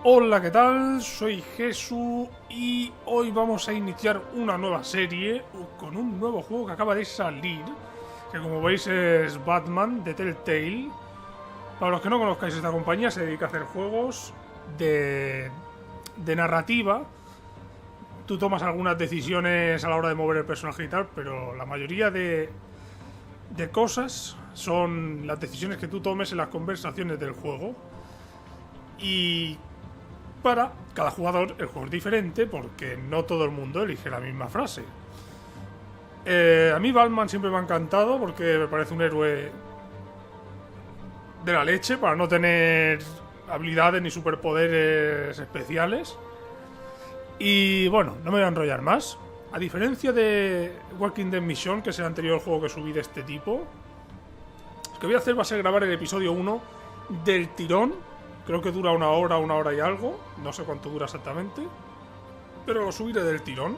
Hola, ¿qué tal? Soy Jesu y hoy vamos a iniciar una nueva serie con un nuevo juego que acaba de salir, que como veis es Batman de Telltale. Para los que no conozcáis esta compañía, se dedica a hacer juegos de narrativa. Tú tomas algunas decisiones a la hora de mover el personaje y tal, pero la mayoría de cosas son las decisiones que tú tomes en las conversaciones del juego. Y para cada jugador el juego es diferente porque no todo el mundo elige la misma frase. A mí Batman siempre me ha encantado porque me parece un héroe de la leche para no tener habilidades ni superpoderes especiales. Y bueno, no me voy a enrollar más. A diferencia de Walking Dead Mission, que es el anterior juego que subí de este tipo, lo que voy a hacer va a ser grabar el episodio 1 del tirón. Creo que dura una hora y algo. No sé cuánto dura exactamente, pero lo subiré del tirón,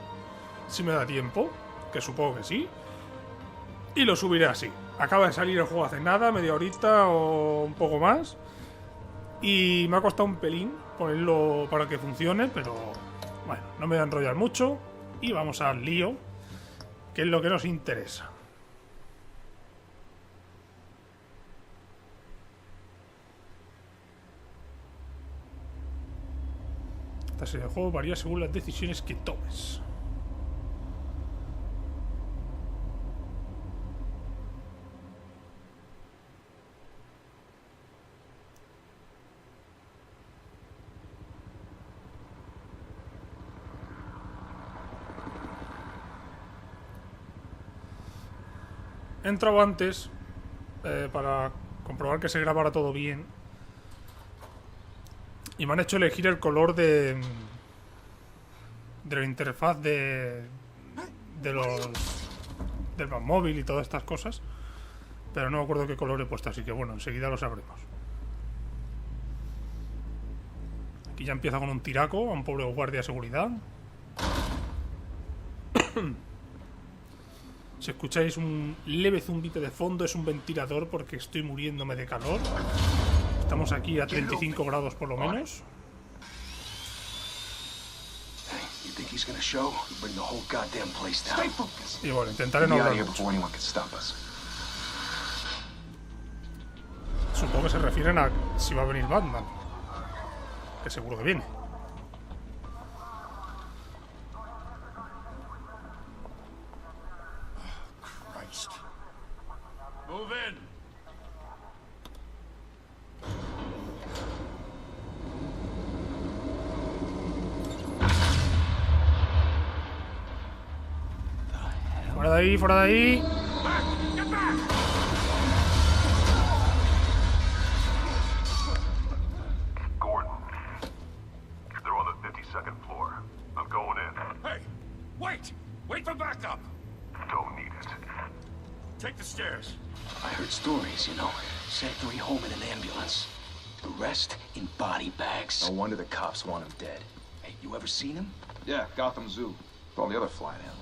si me da tiempo, que supongo que sí. Y lo subiré así. Acaba de salir el juego hace nada, media horita o un poco más. Y me ha costado un pelín ponerlo para que funcione, pero bueno, no me voy a enrollar mucho. Y vamos al lío, que es lo que nos interesa. Esta serie de juego varía según las decisiones que tomes. He entrado antes para comprobar que se grabara todo bien. Y me han hecho elegir el color de la interfaz del móvil y todas estas cosas. Pero no me acuerdo qué color he puesto, así que bueno, enseguida lo sabremos. Aquí ya empieza con un tiraco a un pobre guardia de seguridad. Si escucháis un leve zumbito de fondo, es un ventilador porque estoy muriéndome de calor. Estamos aquí a 35 grados por lo menos. Y bueno, intentaré no hablar mucho. Supongo que se refieren a si va a venir Batman, que seguro que viene. Fuera de ahí, fuera de ahí. Gordon, they're on the 52nd floor. I'm going in. Hey, wait! Wait for backup! Don't need it. Take the stairs. I heard stories, you know. Sent 3 home in an ambulance. The rest in body bags. No wonder the cops want him dead. Hey, you ever seen him? Yeah, Gotham Zoo. With all the other flying animals.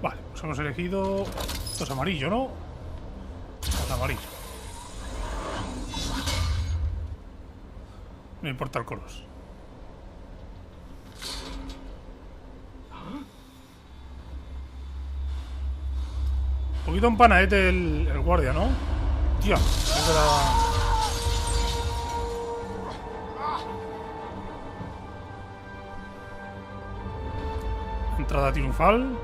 Vale, pues hemos elegido... Esto es amarillo, ¿no? Es amarillo. No importa el color. Un poquito empanadete el guardia, ¿no? Tía, entrada triunfal.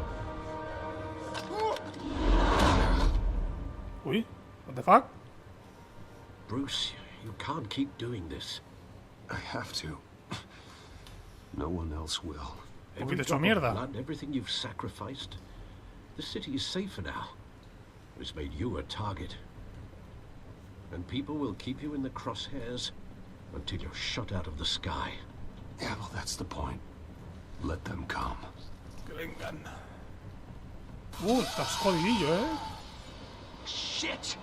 Uy, what the fuck? Bruce, you can't keep doing this. I have to. No one else will. Every hecho drop of mierda. blood, everything you've sacrificed. The city is safer now. It's made you a target. And people will keep you in the crosshairs until you're shot out of the sky. Yeah, well, that's the point. Let them come. Que vengan. Estás jodidillo, ¿eh? Shit!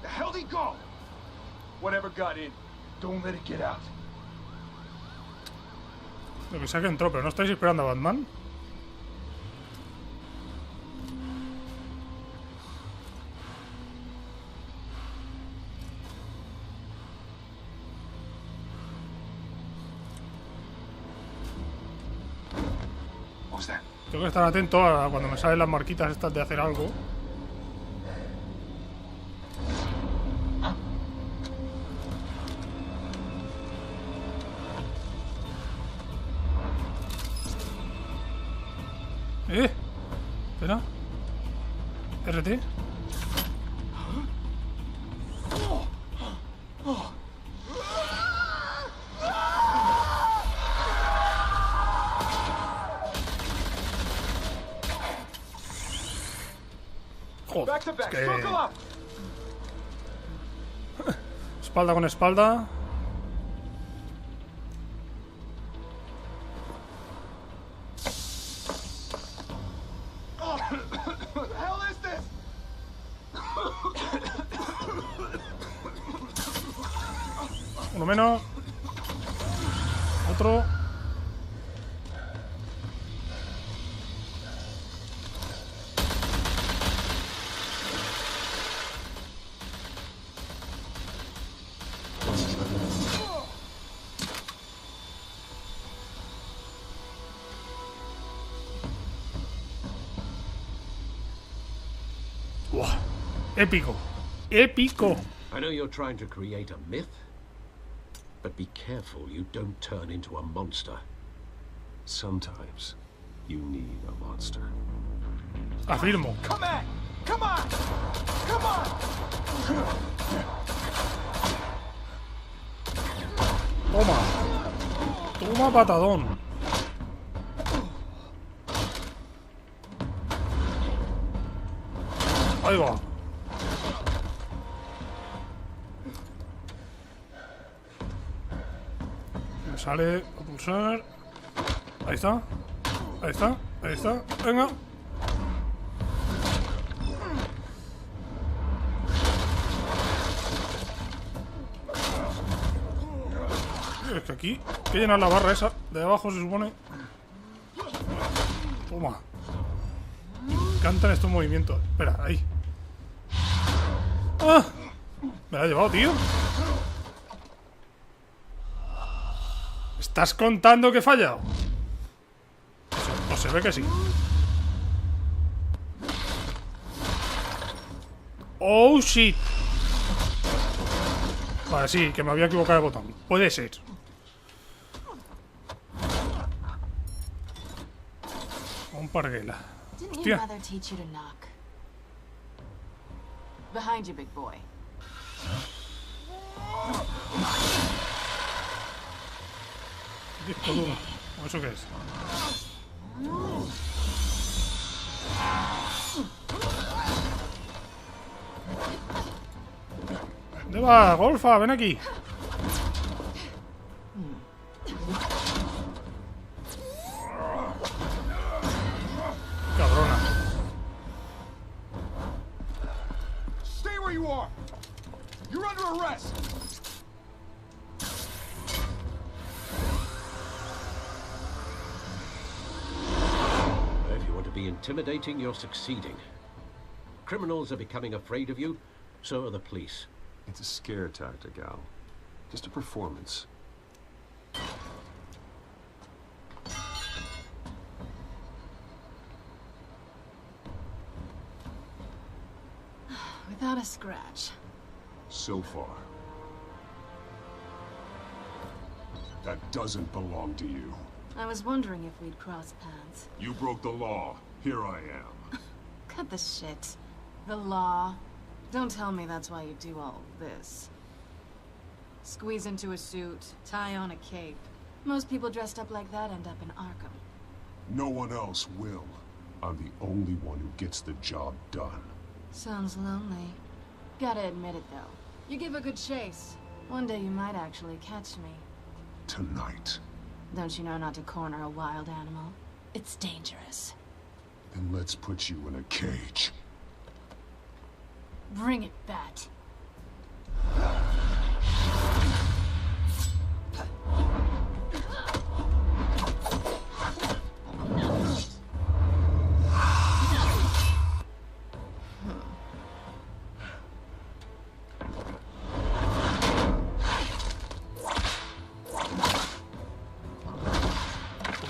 The hell'd he go? Whatever got in, don't let it get out. Lo que sea que entró, pero ¿no estáis esperando a Batman? was that? Tengo que estar atento a cuando me salen las marquitas estas de hacer algo. Espera. RT. Joder, es que... espalda con espalda. Uno menos. Otro. Wow. Épico. Épico. I know you're trying to create a myth, but be careful you don't turn into a monster. Sometimes you need a monster. Afirmo. Come on! Come on! Come on! Toma. Toma patadón. Ahí va. Me sale a pulsar. Ahí está. Ahí está. Ahí está. Venga. Es que aquí hay que llenar la barra esa de abajo, se supone. Toma. Me encantan estos movimientos. Espera, ahí. ¡Ah! Me la ha llevado, tío. ¿Estás contando que he fallado? Pues se ve que sí. Oh, shit. Vale, sí, que me había equivocado de botón. Puede ser. Un parguela. Didn't your mother teach you to knock? Behind you, big boy. Disco duro. ¿O eso qué es? ¿Dónde va, Golfa? Ven aquí. Cabrona. Stay where you are! You're under arrest! If you want to be intimidating, you're succeeding. Criminals are becoming afraid of you, so are the police. It's a scare tactic, Al. Just a performance. Without a scratch. So far. That doesn't belong to you. I was wondering if we'd cross paths. You broke the law. Here I am. Cut the shit. The law. Don't tell me that's why you do all this. Squeeze into a suit, tie on a cape. Most people dressed up like that end up in Arkham. No one else will. I'm the only one who gets the job done. Sounds lonely. Gotta admit it, though. You give a good chase. One day you might actually catch me. Tonight. Don't you know not to corner a wild animal? It's dangerous. Then let's put you in a cage. Bring it, Bat.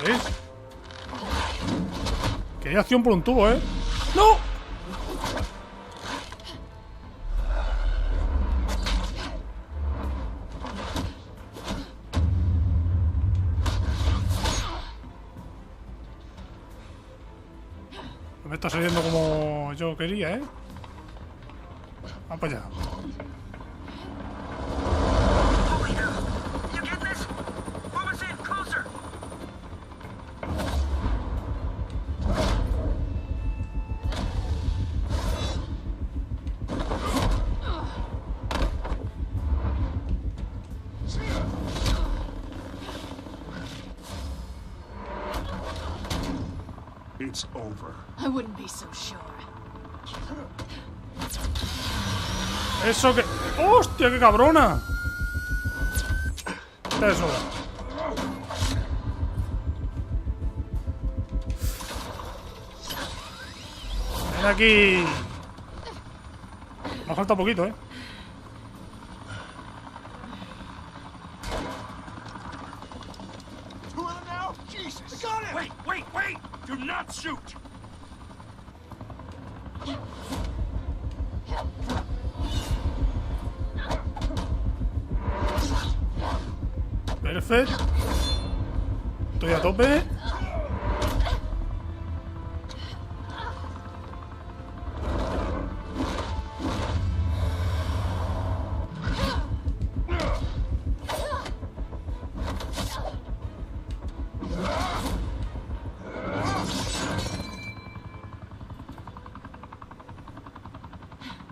¿Ves? Hay acción por un tubo, ¿eh? ¡No! No me está saliendo como yo quería, ¿eh? Vamos para allá. It's over. I wouldn't be so sure. Eso que... ¡Hostia, qué cabrona! Eso. Ven aquí. Me falta poquito, ¿eh? Two of them now? Jesus! I got him! Wait! Do not shoot! Perfecto. Estoy a tope.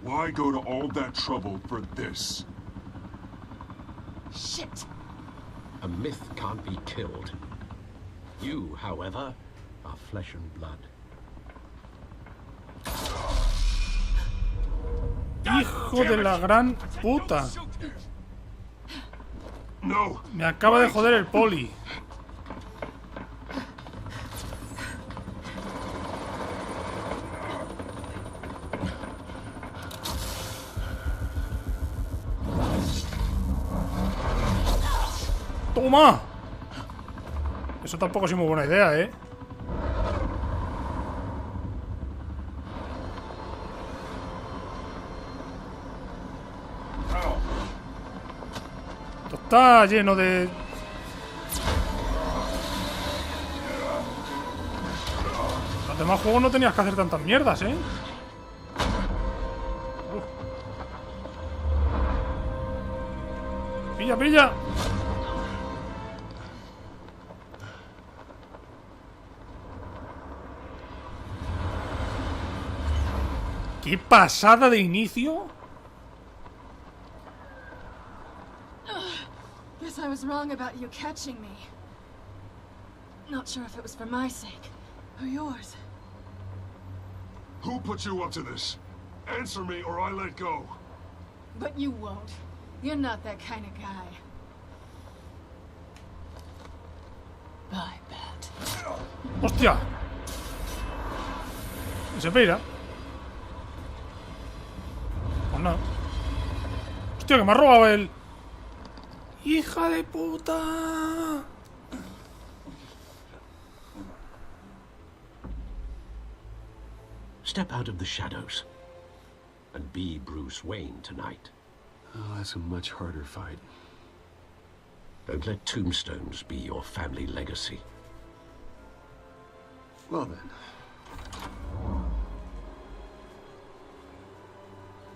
Why go to all that trouble for this? Shit! A myth can't be killed. You, however, are flesh and blood. Hijo de la gran puta. No! Me acaba de joder el poli. ¡Toma! Eso tampoco es muy buena idea, ¿eh? Esto está lleno de... Los demás juegos no tenías que hacer tantas mierdas, ¿eh? ¡Pilla, pilla! ¡Qué pasada de inicio! Guess I was wrong about you catching me. Not sure if it was for my sake or yours. Who put you up to this? Answer me or I let go. But you won't. You're not that kind of guy. I bet. ¡Hostia! ¿Y se pira? Pues no. ¡Hostia, que me ha robado el... ¡Hija de puta! Step out of the shadows and be Bruce Wayne tonight. Oh, that's a much harder fight. Don't let tombstones be your family legacy. Well then.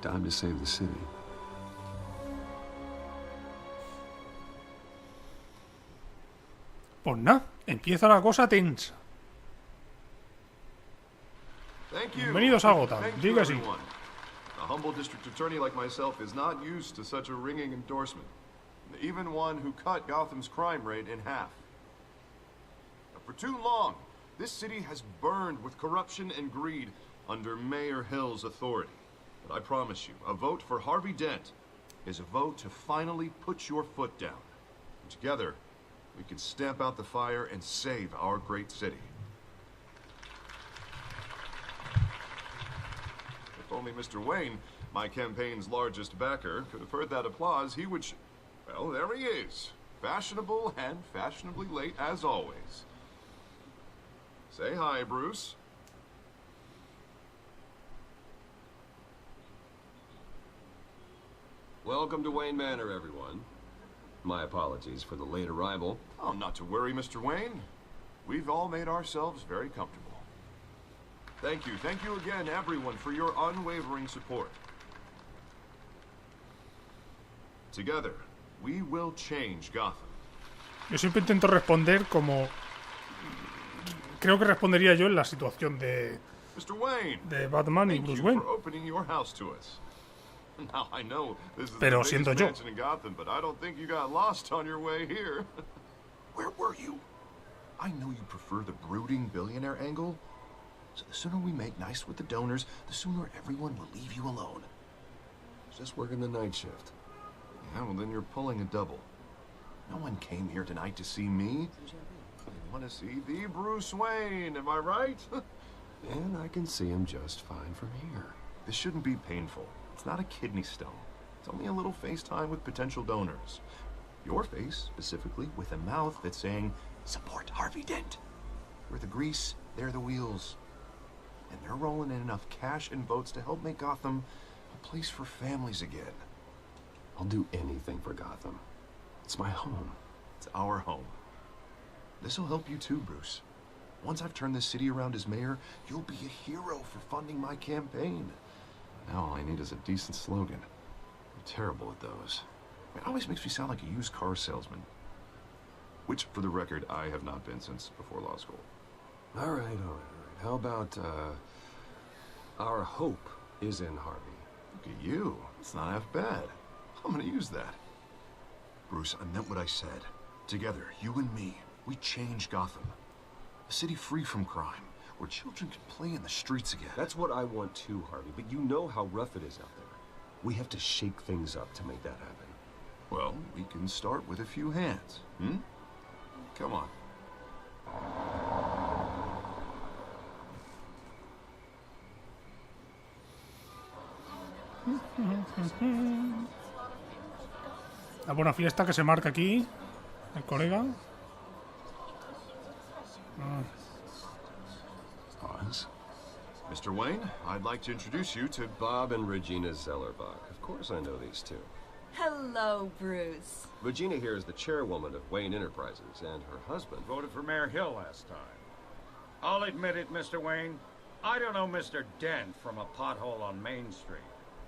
Time to save the city. Pues nada, empieza la cosa tensa. Thank you. Bienvenidos a Gotham. Thank you, Diga así. everyone. A humble district attorney like myself is not used to such a ringing endorsement. Even one who cut Gotham's crime rate in half. For too long, this city has burned with corruption and greed under Mayor Hill's authority. But I promise you, a vote for Harvey Dent is a vote to finally put your foot down. And together, we can stamp out the fire and save our great city. If only Mr. Wayne, my campaign's largest backer, could have heard that applause, he would... Well, there he is. Fashionable and fashionably late as always. Say hi, Bruce. Welcome to Wayne Manor, everyone. My apologies for the late arrival. Oh, not to worry, Mr. Wayne. We've all made ourselves very comfortable. Thank you again, everyone, for your unwavering support. Together, we will change Gotham. Yo siempre intento responder como creo que respondería yo en la situación de Mr. Wayne, Batman y thank Bruce you Wayne. for opening your house to us. Now, I know this is Pero the siendo biggest yo. mansion in Gotham, but I don't think you got lost on your way here. Where were you? I know you prefer the brooding billionaire angle. So the sooner we make nice with the donors, the sooner everyone will leave you alone. Just working the night shift. Yeah, well then you're pulling a double. No one came here tonight to see me. They want to see the Bruce Wayne, am I right? And I can see him just fine from here. This shouldn't be painful. It's not a kidney stone. It's only a little FaceTime with potential donors. Your face, specifically, with a mouth that's saying, support Harvey Dent. We're the grease, they're the wheels. And they're rolling in enough cash and votes to help make Gotham a place for families again. I'll do anything for Gotham. It's my home. It's our home. This'll help you too, Bruce. Once I've turned this city around as mayor, you'll be a hero for funding my campaign. Now all I need is a decent slogan. I'm terrible at those. It always makes me sound like a used car salesman. Which, for the record, I have not been since before law school. All right. How about, our hope is in Harvey? Look at you. It's not half bad. I'm gonna use that. Bruce, I meant what I said. Together, you and me, we change Gotham. A city free from crime, where children can play in the streets again. That's what I want too, Harvey, but you know how rough it is out there. We have to shake things up to make that happen. Well, we can start with a few hands, hmm? Come on. La buena fiesta que se marca aquí el colega. Pause. Mr. Wayne, I'd like to introduce you to Bob and Regina Zellerbach. Of course I know these two. Hello, Bruce. Regina here is the chairwoman of Wayne Enterprises, and her husband... Voted for Mayor Hill last time. I'll admit it, Mr. Wayne. I don't know Mr. Dent from a pothole on Main Street,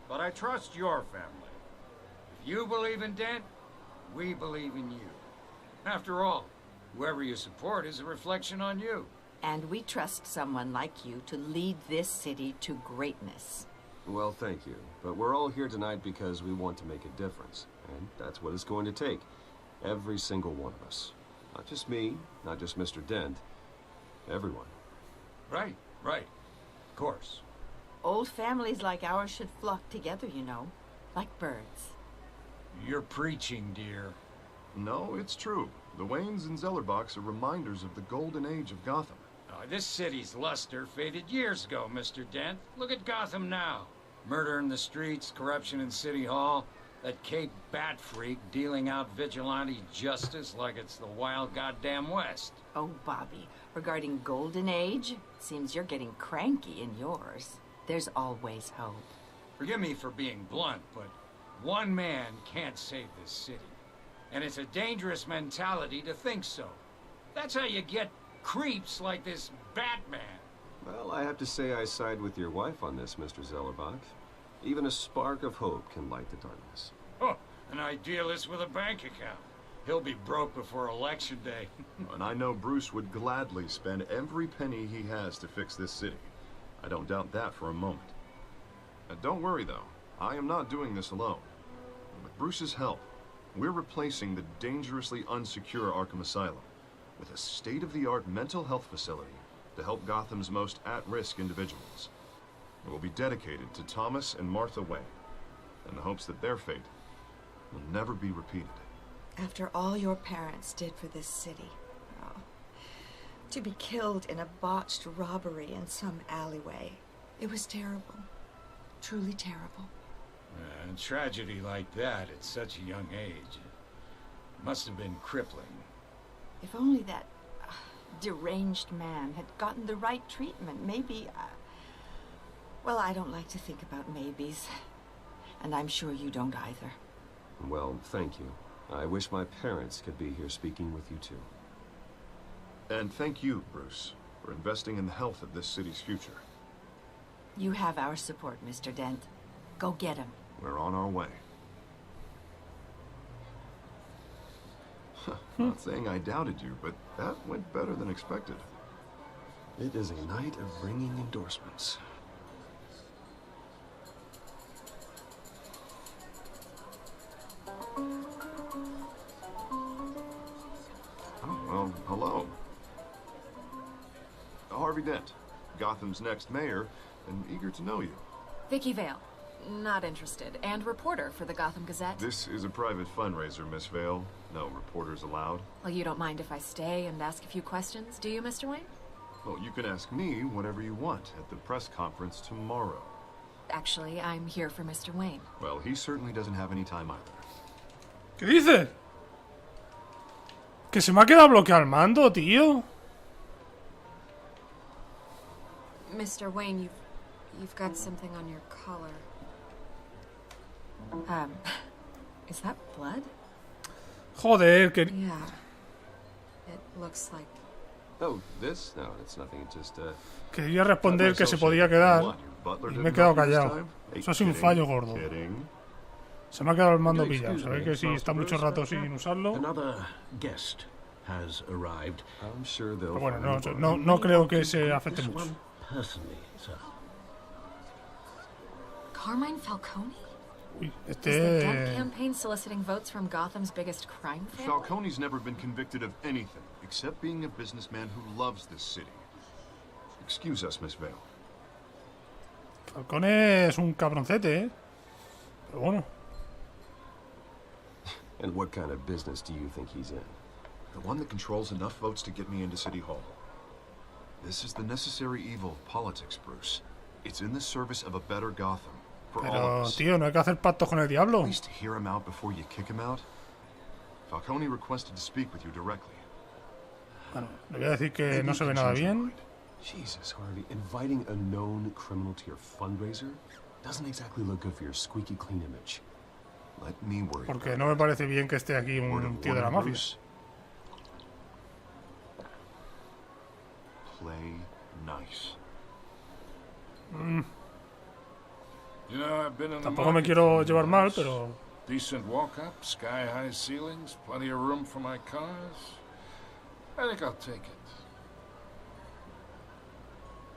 but I trust your family. If you believe in Dent, we believe in you. After all, whoever you support is a reflection on you. And we trust someone like you to lead this city to greatness. Well, thank you. But we're all here tonight because we want to make a difference. And that's what it's going to take. Every single one of us. Not just me, not just Mr. Dent. Everyone. Right. Of course. Old families like ours should flock together, you know. Like birds. You're preaching, dear. No, it's true. The Waynes and Zellerbachs are reminders of the golden age of Gotham. This city's luster faded years ago, Mr. Dent. Look at Gotham now. Murder in the streets, corruption in City Hall, that Cape Bat freak dealing out vigilante justice like it's the wild goddamn West. Oh, Bobby, regarding Golden Age, seems you're getting cranky in yours. There's always hope. Forgive me for being blunt, but one man can't save this city. And it's a dangerous mentality to think so. That's how you get creeps like this Batman. Well, I have to say I side with your wife on this, Mr. Zellerbach. Even a spark of hope can light the darkness. Oh, an idealist with a bank account. He'll be broke before Election Day. And I know Bruce would gladly spend every penny he has to fix this city. I don't doubt that for a moment. Don't worry, though. I am not doing this alone. With Bruce's help, we're replacing the dangerously unsecure Arkham Asylum with a state-of-the-art mental health facility to help Gotham's most at-risk individuals. It will be dedicated to Thomas and Martha Wayne, in the hopes that their fate will never be repeated. After all your parents did for this city, to be killed in a botched robbery in some alleyway, it was terrible. Truly terrible. A tragedy like that at such a young age must have been crippling. If only that deranged man had gotten the right treatment, maybe... well, I don't like to think about maybes. And I'm sure you don't either. Well, thank you. I wish my parents could be here speaking with you too. And thank you, Bruce, for investing in the health of this city's future. You have our support, Mr. Dent. Go get him. We're on our way. Not saying I doubted you, but that went better than expected. It is a night of ringing endorsements. Oh, well, hello. Harvey Dent, Gotham's next mayor, and eager to know you. Vicky Vale. Not interested. And reporter for the Gotham Gazette. This is a private fundraiser, Miss Vale. No reporters allowed. Well, you don't mind if I stay and ask a few questions, do you, Mr. Wayne? Well, you can ask me whatever you want at the press conference tomorrow. Actually, I'm here for Mr. Wayne. Well, he certainly doesn't have any time either. ¿Qué dices? Que se me ha quedado bloqueado el mando, tío. Mr. Wayne, you've got something on your collar. Is that blood? Joder, que... Yeah. It looks like... Oh, this? No, it's nothing. It's just, Quería responder que se podía quedar y me he quedado callado. Eso ha sido un fallo gordo. Se me ha quedado el mando pillado. Se ve que si está mucho rato sin usarlo... Pero bueno, no creo que se afecte mucho. Carmine Falcone? Uy, Is the Dent campaign soliciting votes from Gotham's biggest crime family? Falcone's never been convicted of anything except being a businessman who loves this city. Excuse us, Miss Vale. Falcone es un cabroncete, ¿eh? Pero bueno. And what kind of business do you think he's in? The one that controls enough votes to get me into City Hall. This is the necessary evil of politics, Bruce. It's in the service of a better Gotham. Pero, tío, no hay que hacer pactos con el diablo. At least hear him out before you kick him out. Falcone requested to speak with you directly. Bueno, le voy a decir que no se ve nada bien. Jesus, Harvey, inviting a known criminal to your fundraiser doesn't exactly look good for your squeaky clean image. Let me worry. Porque no me parece bien que esté aquí un tío de la mafia. Play nice. You know, I've been in the Tampoco me quiero llevar mal, pero... Decent walk-up, sky-high ceilings, plenty of room for my cars. I think I'll take it.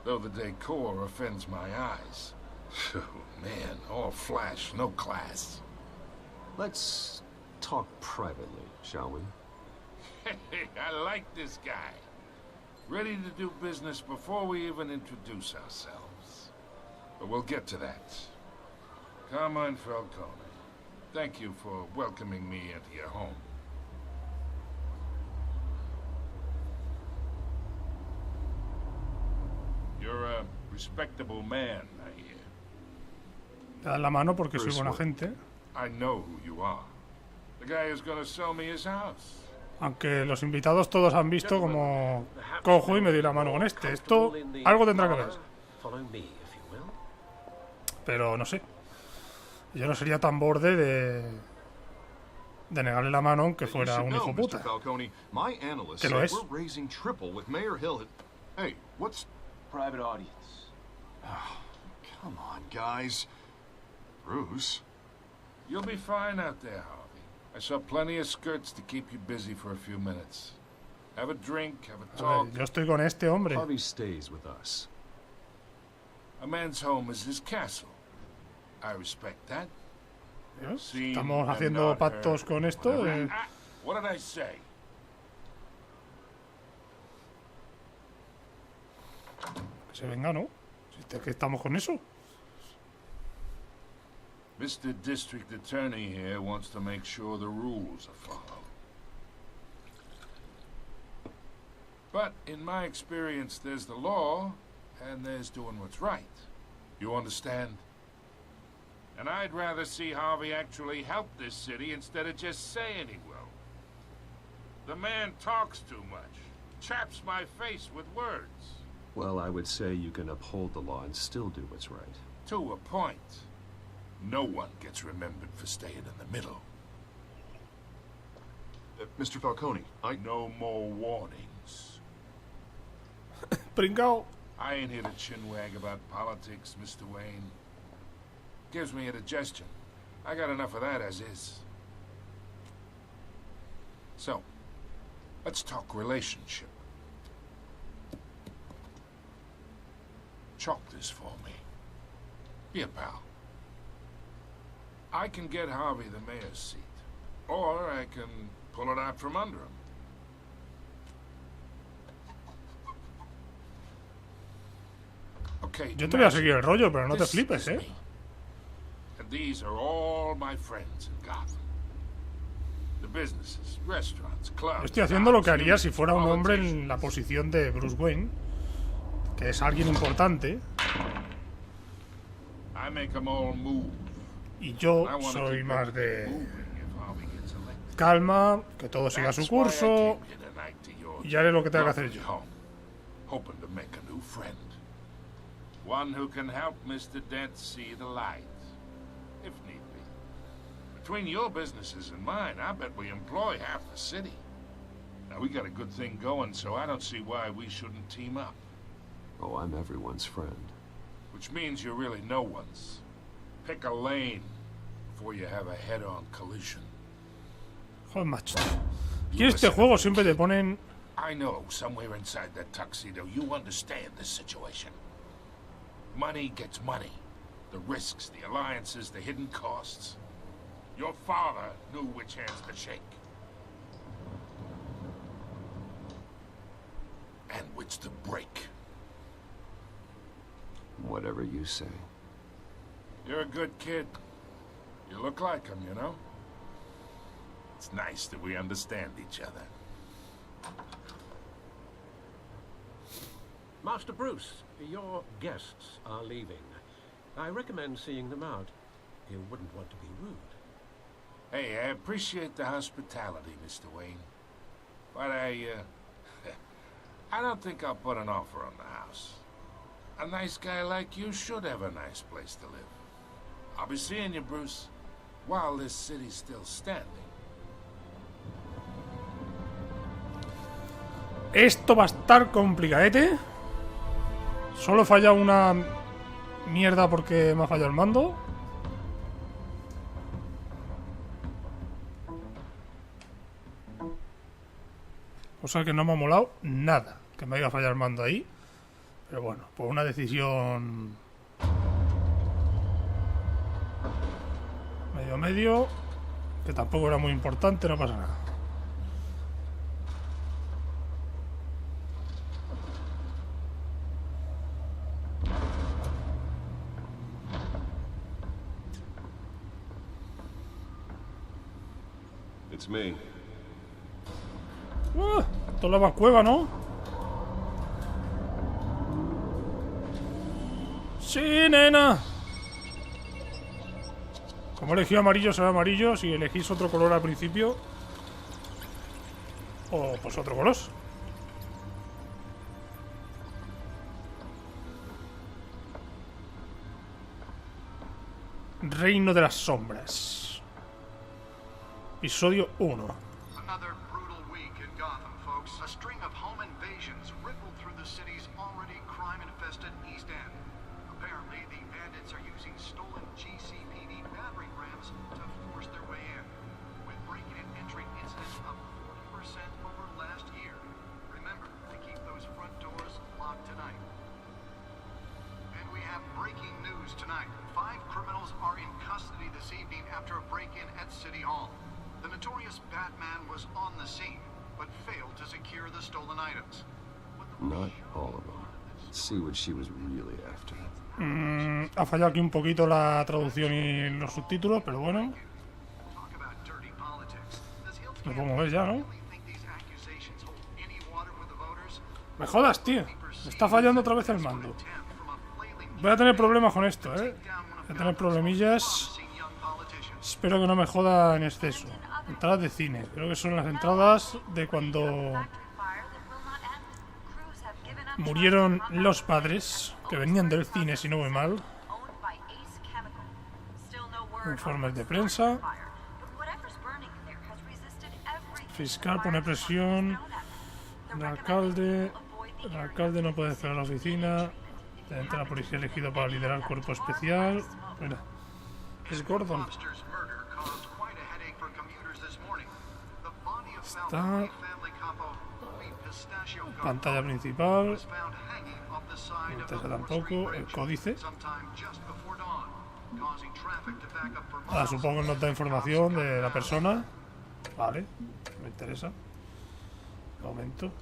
Though the decor offends my eyes. Oh, man, all flash, no class. Let's talk privately, shall we? Hey, I like this guy. Ready to do business before we even introduce ourselves. But we'll get to that. Carmine Falcone, thank you for welcoming me into your home. You're a respectable man, I hear. Le dan la mano porque soy buena gente. I know who you are. The guy who's gonna sell me his house. Aunque los invitados todos han visto como cojo y me doy la mano con este. Esto algo tendrá que ver. Pero no sé. Yo no sería tan borde de negarle la mano aunque fuera un hijo puta. Que lo es. Hey, what's private audience? Oh, come on, guys. Bruce. You'll be fine out there, Harvey. I saw plenty of skirts to keep you busy for a few minutes. Have a drink, have a talk. Yo estoy con este hombre. Harvey stays with us. A man's home is his castle. I respect that. Estamos haciendo pactos con esto. What did I say? Que se venga, ¿no? Si que estamos con eso. Mr. District Attorney here wants to make sure the rules are followed. But in my experience, there's the law, and there's doing what's right. You understand? And I'd rather see Harvey actually help this city instead of just saying he will. The man talks too much, chaps my face with words. Well, I would say you can uphold the law and still do what's right. To a point. No one gets remembered for staying in the middle. Mr. Falcone, No more warnings. Pringao. I ain't here to chinwag about politics, Mr. Wayne. Gives me indigestion. I got enough of that as is. So, let's talk relationship. Chalk this for me. Be a pal. I can get Harvey the mayor's seat. Or I can pull it out from under him. Okay, Yo te voy a seguir el rollo, pero no te flipes, ¿eh? And these are all my friends in Gotham. The businesses, restaurants, clubs. Estoy haciendo lo que haría si fuera un hombre en la posición de Bruce Wayne, que es alguien importante. I make them all move. Y yo soy más de calma, que todo siga su curso, y haré lo que tenga que hacer yo. Hoping to make a new friend. One who can help Mr. Dent see the light, if need be. Between your businesses and mine, I bet we employ half the city. Now, we got a good thing going, so I don't see why we shouldn't team up. Oh, I'm everyone's friend. Which means you're really no one's. Pick a lane before you have a head-on collision. Joder, macho. Y en este juego siempre te ponen... I know, somewhere inside that tuxedo, you understand this situation. Money gets money. The risks, the alliances, the hidden costs. Your father knew which hands to shake. And which to break. Whatever you say. You're a good kid. You look like him, you know? It's nice that we understand each other. Master Bruce, your guests are leaving. I recommend seeing them out. You wouldn't want to be rude. Hey, I appreciate the hospitality, Mr. Wayne. But I don't think I'll put an offer on the house. A nice guy like you should have a nice place to live. I'll be seeing you, Bruce, while this city's still standing. Esto va a estar complicadete. Solo falla una mierda porque me ha fallado el mando. O sea que no me ha molado nada que me haya fallado el mando ahí. Pero bueno, por una decisión medio, que tampoco era muy importante, no pasa nada. It's me. Esto es la cueva, ¿no? Sí, nena. Como elegí amarillo, será amarillo. Si elegís otro color al principio, o pues otro color. Reino de las Sombras. Episodio 1. Another brutal week in Gotham, folks. A string of home invasions rippled through the city's already crime-infested East End. Apparently, the bandits are using stolen GCPD battering rams to force their way in, with breaking and entering incidents up 40% over last year. Remember to keep those front doors locked tonight. And we have breaking news tonight. 5 criminals are in custody this evening after a break-in at City Hall. The notorious Batman was on the scene, but failed to secure the stolen items. Not all of them. Let's see what she was really after. Ha fallado aquí un poquito la traducción y los subtítulos, pero bueno. Lo podemos ver ya, ¿no? Me jodas, tío. Me está fallando otra vez el mando. Voy a tener problemas con esto, ¿eh? Voy a tener problemillas. Espero que no me joda en exceso. Entradas de cine. Creo que son las entradas de cuando murieron los padres, que venían del cine, si no voy mal. Informes de prensa. fiscal pone presión. El alcalde no puede esperar a la oficina. Entra la policía elegido para liderar el cuerpo especial. Mira, es Gordon. Está pantalla principal. No me interesa tampoco. El códice. Supongo que nos da información de la persona. Vale, me interesa. Un momento.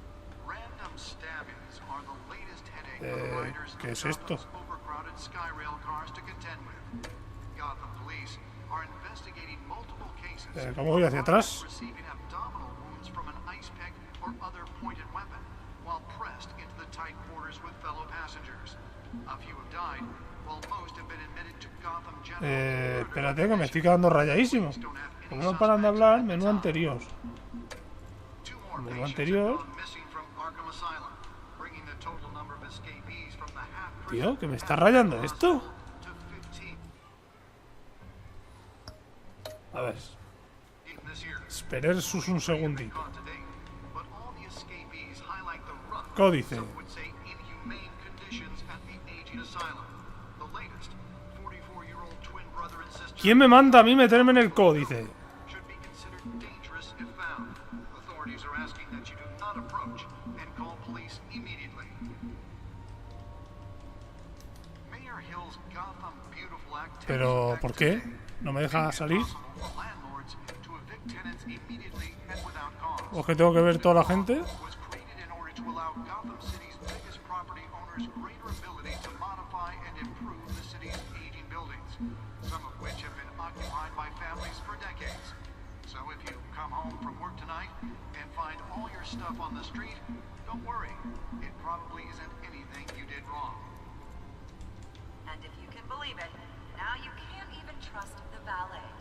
¿Qué es esto? ¿Cómo voy hacia atrás? Espérate que me estoy quedando rayadísimo. Como no paran de hablar, menú anterior. Menú anterior. Tío, ¿que me está rayando esto? A ver. Esperemos un segundito. Códice. ¿Quién me manda a mí meterme en el códice? Pero, ¿por qué? ¿No me deja salir? ¿O es que tengo que ver toda la gente?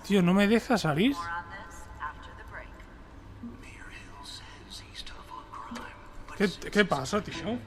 Tío, no me deja salir. ¿Qué pasa, tío?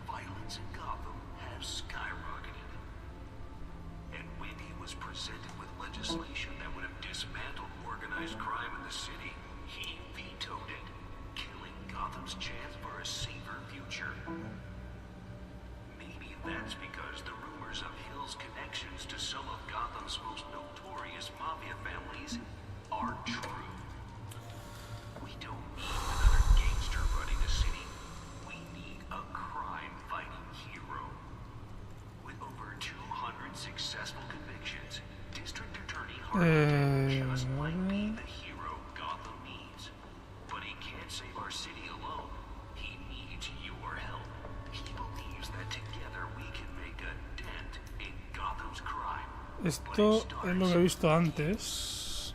Esto es lo que he visto antes.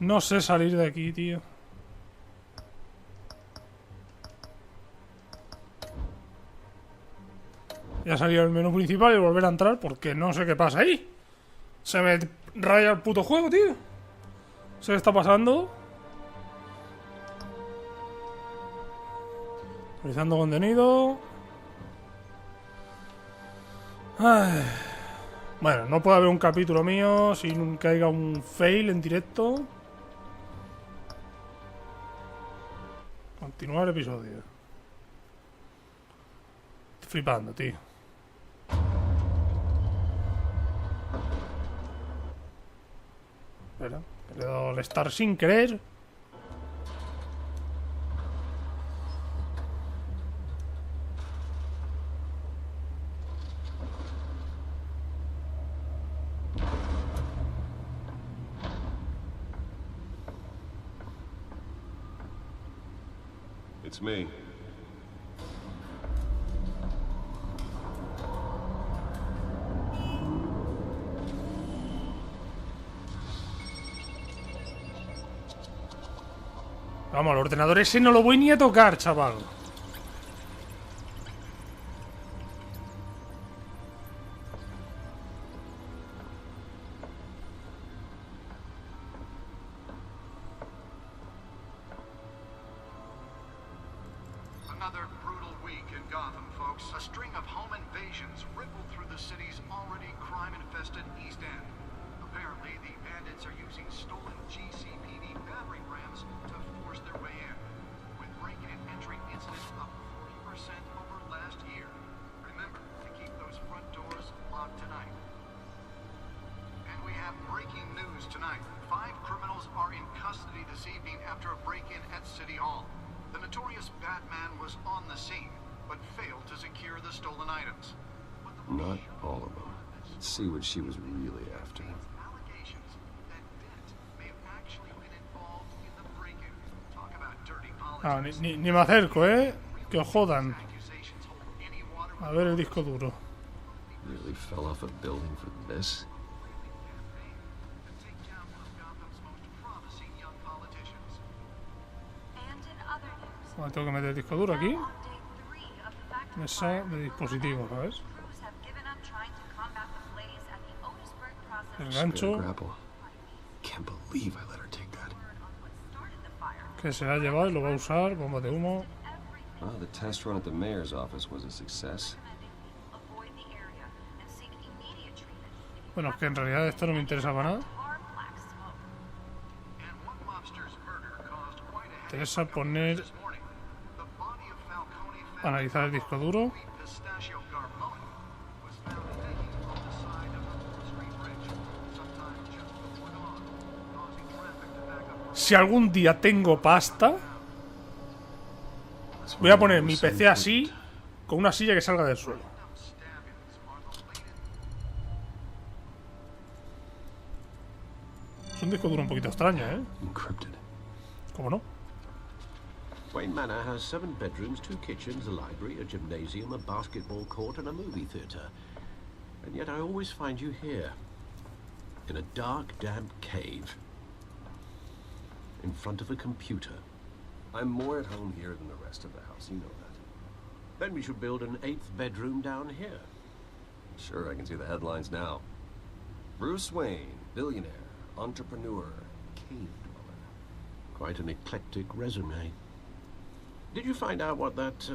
No sé salir de aquí, tío. Ya salió el menú principal y volver a entrar porque no sé qué pasa ahí. Se me raya el puto juego, tío. ¿Se le está pasando? Realizando contenido. Ay. Bueno, no puede haber un capítulo mío sin que haya un fail en directo. Continuar episodio. Estoy flipando, tío. Espera, le he dado al estar sin querer. It's me. Vamos, el ordenador ese no lo voy ni a tocar, chaval. Another brutal week in Gotham, folks. A string of home invasions rippled through the city's already crime-infested East End. Apparently, the bandits are using stolen GCPD battering rams to force their way in, with break-in and entry incidents up 40% over last year. Remember to keep those front doors locked tonight. And we have breaking news tonight. 5 criminals are in custody this evening after a break-in at City Hall. The notorious Batman was on the scene, but failed to secure the stolen items. Not all of them. Let's see what she was really after. Allegations that Dent may have actually been involved in the break-in. Talk about dirty politics. Ni me acerco, que os jodan. A ver el disco duro. Really fell off a building for this? Vale, tengo que meter el disco duro aquí. Mesa de dispositivos, ¿sabes? El gancho. Can't believe I let her take that. Que se ha llevado y lo va a usar. Bomba de humo. Well, the test run at the mayor's office was a success. Bueno, es que en realidad esto no me interesaba nada. Me interesa poner... Analizar el disco duro. Si algún día tengo pasta, voy a poner mi PC así, con una silla que salga del suelo. Es un disco duro un poquito extraño, ¿eh? ¿Cómo no? Wayne Manor has 7 bedrooms, 2 kitchens, a library, a gymnasium, a basketball court, and a movie theatre. And yet I always find you here, in a dark, damp cave, in front of a computer. I'm more at home here than the rest of the house, you know that. Then we should build an 8th bedroom down here. Sure, I can see the headlines now. Bruce Wayne, billionaire, entrepreneur, cave dweller. Quite an eclectic resume. Did you find out what that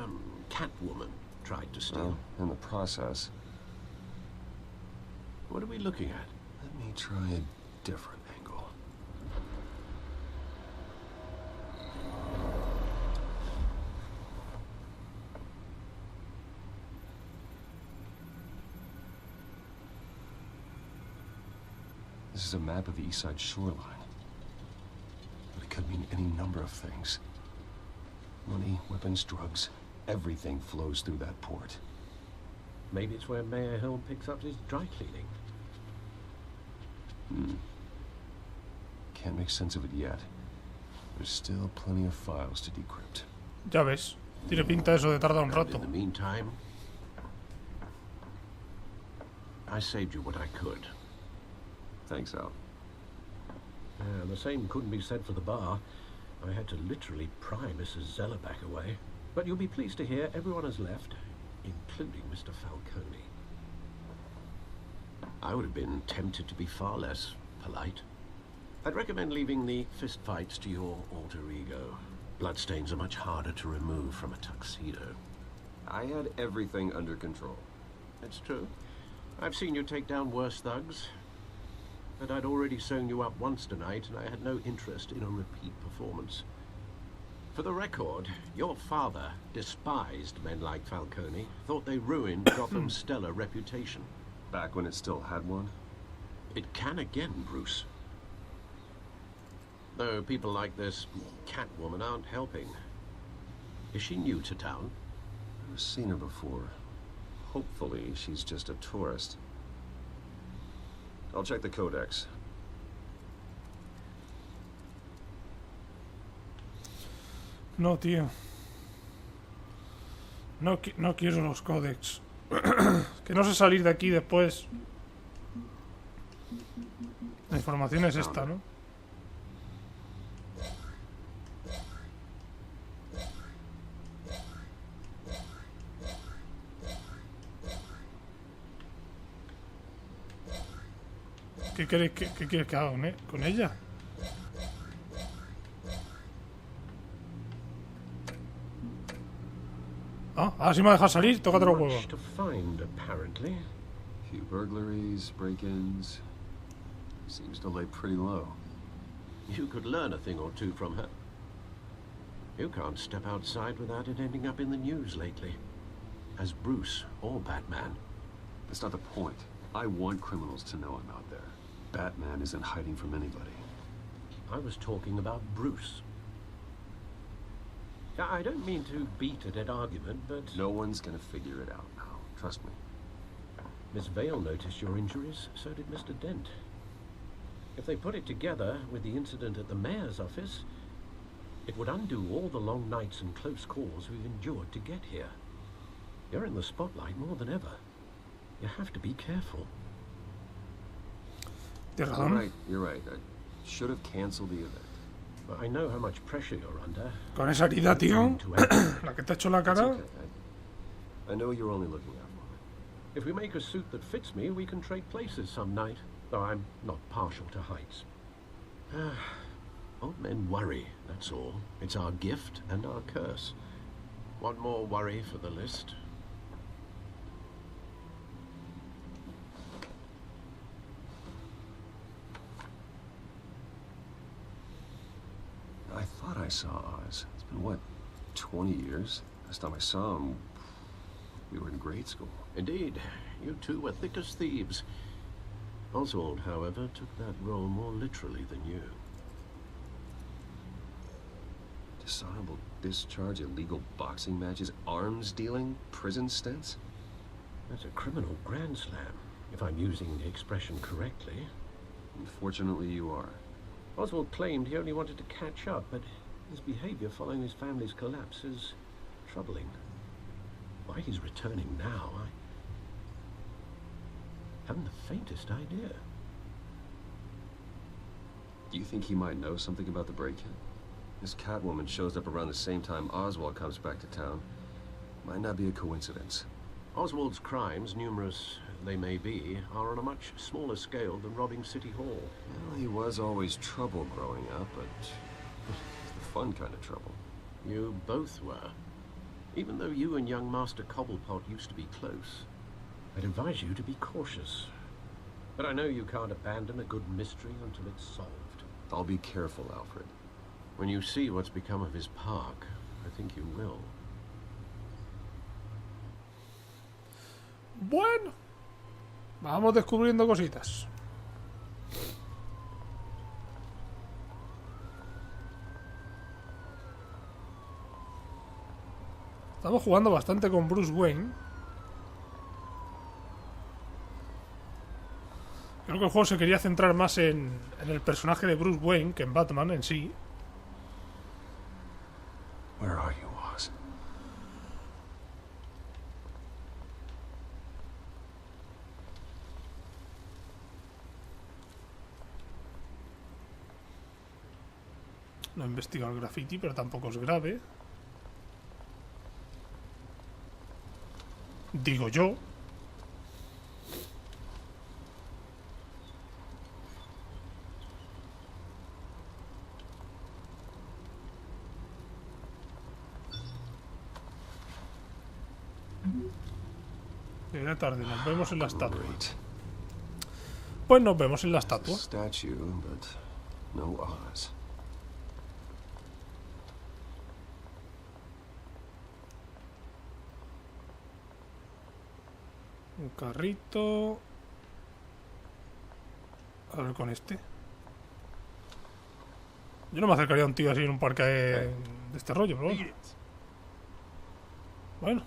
Catwoman tried to steal? Well, in the process. What are we looking at? Let me try a different angle. This is a map of the East Side shoreline. But it could mean any number of things. Money, weapons, drugs, everything flows through that port. Maybe it's where Mayor Hill picks up his dry cleaning. Can't make sense of it yet. There's still plenty of files to decrypt. Ya ves, tiene pinta eso de tardar un rato. In the meantime, I saved you what I could. Thanks, Al. The same couldn't be said for the bar. I had to literally pry Mrs. Zellerback away. But you'll be pleased to hear everyone has left, including Mr. Falcone. I would have been tempted to be far less polite. I'd recommend leaving the fistfights to your alter ego. Bloodstains are much harder to remove from a tuxedo. I had everything under control. It's true. I've seen you take down worse thugs. But I'd already sewn you up once tonight, and I had no interest in a repeat performance. For the record, your father despised men like Falcone, thought they ruined Gotham's stellar reputation. Back when it still had one? It can again, Bruce. Though people like this Catwoman aren't helping. Is she new to town? I've seen her before. Hopefully, she's just a tourist. I'll check the codex. No, tío. No quiero los códex. Que no sé salir de aquí después. La información es esta, ¿no? ¿Qué quieres que haga con ella? Ahora sí me ha dejado salir, toca otro juego. Few burglaries, break-ins. Seems to lay pretty low. You could learn a thing or two from her. You can't step outside without it ending up in the news lately. As Bruce or Batman. That's not the point. I want criminals to know I'm out there. Batman isn't hiding from anybody. I was talking about Bruce. I don't mean to beat a dead argument, but... No one's gonna figure it out now. Trust me. Miss Vale noticed your injuries, so did Mr. Dent. If they put it together with the incident at the mayor's office, it would undo all the long nights and close calls we've endured to get here. You're in the spotlight more than ever. You have to be careful. You're right. I should have canceled the event. But I know how much pressure you're under. Con esa herida, tío, la que te ha hecho la cara. Okay. I know you're only looking out for me. If we make a suit that fits me, we can trade places some night. Though I'm not partial to heights. Old men worry, that's all. It's our gift and our curse. One more worry for the list. I thought I saw Oz. It's been, what, 20 years? Last time I saw him, we were in grade school. Indeed. You two were thick as thieves. Oswald, however, took that role more literally than you. Dishonorable discharge, illegal boxing matches, arms dealing, prison stints? That's a criminal grand slam, if I'm using the expression correctly. Unfortunately, you are. Oswald claimed he only wanted to catch up, but his behavior following his family's collapse is troubling. Why he's returning now, I haven't the faintest idea. Do you think he might know something about the break-in? This Catwoman shows up around the same time Oswald comes back to town. Might not be a coincidence. Oswald's crimes, numerous they may be, are on a much smaller scale than robbing City Hall. Well, he was always trouble growing up, but it's the fun kind of trouble. You both were. Even though you and young Master Cobblepot used to be close, I'd advise you to be cautious. But I know you can't abandon a good mystery until it's solved. I'll be careful, Alfred. When you see what's become of his park, I think you will. Bueno, vamos descubriendo cositas. Estamos jugando bastante con Bruce Wayne. Creo que el juego se quería centrar más en el personaje de Bruce Wayne que en Batman en sí. Where are you, Oz? No he investigado el graffiti, pero tampoco es grave. Digo yo. Llega tarde, nos vemos en la estatua. Pues nos vemos en la estatua. Statue, but no Oz. Un carrito. A ver con este. Yo no me acercaría a un tío así en un parque de este rollo, pero bueno. Bueno.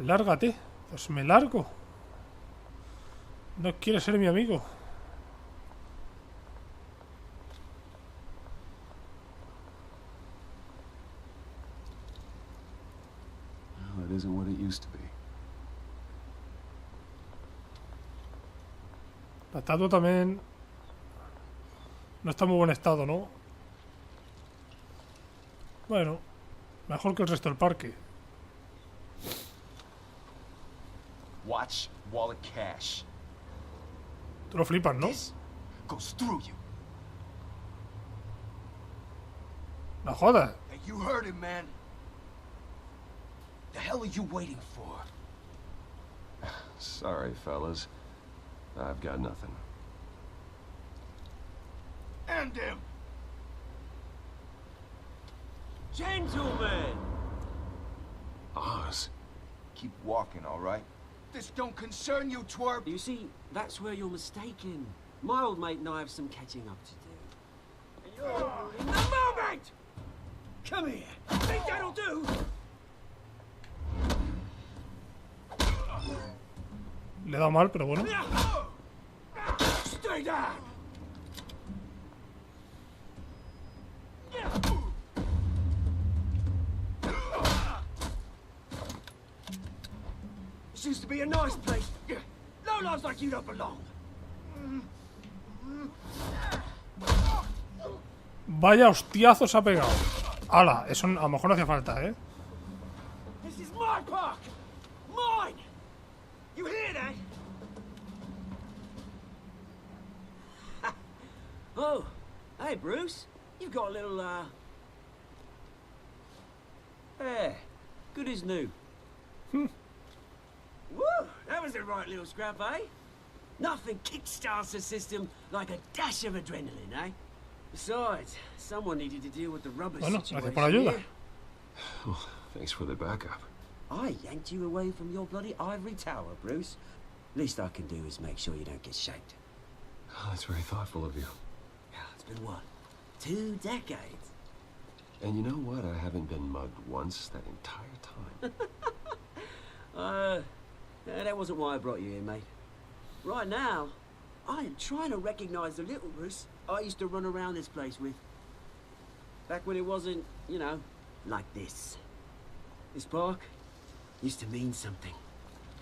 Lárgate. Pues me largo. No quiere ser mi amigo. Well, it isn't what it used to be. La estatua también no está en muy buen estado, ¿no? Bueno, mejor que el resto del parque. Watch wallet cash. Tú lo flipas, ¿no? Goes through you. No jodas. Hey, you heard him, man. The hell are you waiting for? Sorry, fellas. I've got nothing. End him! Gentlemen! Oz. Keep walking, all right? This don't concern you, twerp! You see, that's where you're mistaken. My old mate and I have some catching up to do. And you're in the moment! Come here! Think that'll do? Le he dado mal, pero bueno. Stay down! This used to be a nice place. No lives like you don't belong. Vaya hostiazos ha pegado. ¡Hala! Eso a lo mejor no hacía falta, ¿eh? This is my park! Mine! You hear that? Oh, hey, Bruce. You've got a little, Hey, good as new. Woo! That was a right little scrap, eh? Nothing kickstarts the system like a dash of adrenaline, eh? Besides, someone needed to deal with the rubber situation gracias por la ayuda. here. Oh, thanks for the backup. I yanked you away from your bloody ivory tower, Bruce. Least I can do is make sure you don't get shanked. Oh, that's very thoughtful of you. It's been what? 2 decades? And you know what? I haven't been mugged once that entire time. That wasn't why I brought you here, mate. Right now, I am trying to recognize the little Bruce I used to run around this place with. Back when it wasn't, you know, like this. This park used to mean something.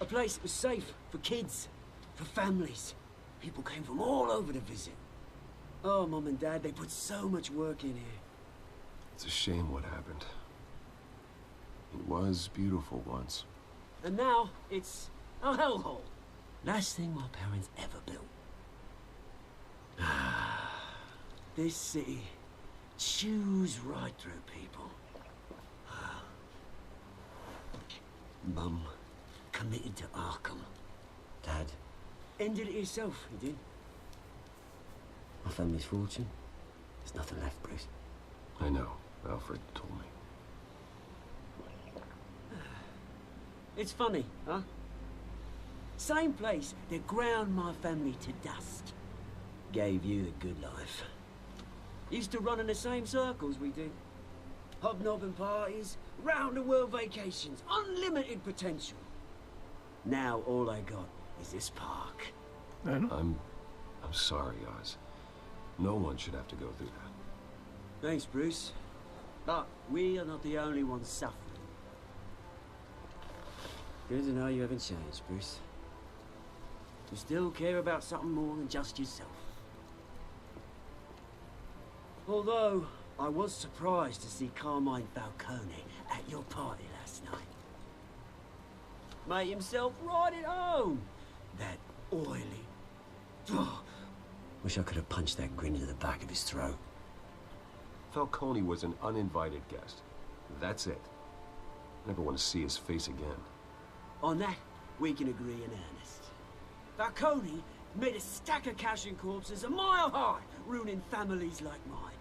A place that was safe for kids, for families. People came from all over to visit. Oh, Mum and Dad, they put so much work in here. It's a shame what happened. It was beautiful once. And now, it's a hellhole. Last thing my parents ever built. This city chews right through people. Mum committed to Arkham. Dad ended it himself, he did. My family's fortune. There's nothing left, Bruce. I know. Alfred told me. It's funny, huh? Same place that ground my family to dust. Gave you the good life. Used to run in the same circles we did. Hobnobbing parties, round-the-world vacations, unlimited potential. Now all I got is this park. I'm sorry, Oz. No one should have to go through that. Thanks, Bruce. But we are not the only ones suffering. Good to know you haven't changed, Bruce. You still care about something more than just yourself. Although, I was surprised to see Carmine Falcone at your party last night. Made himself right at home. That oily... Oh, wish I could have punched that grin into the back of his throat. Falcone was an uninvited guest. That's it. Never want to see his face again. On that, we can agree in earnest. Falcone made a stack of cash and corpses a mile high, ruining families like mine.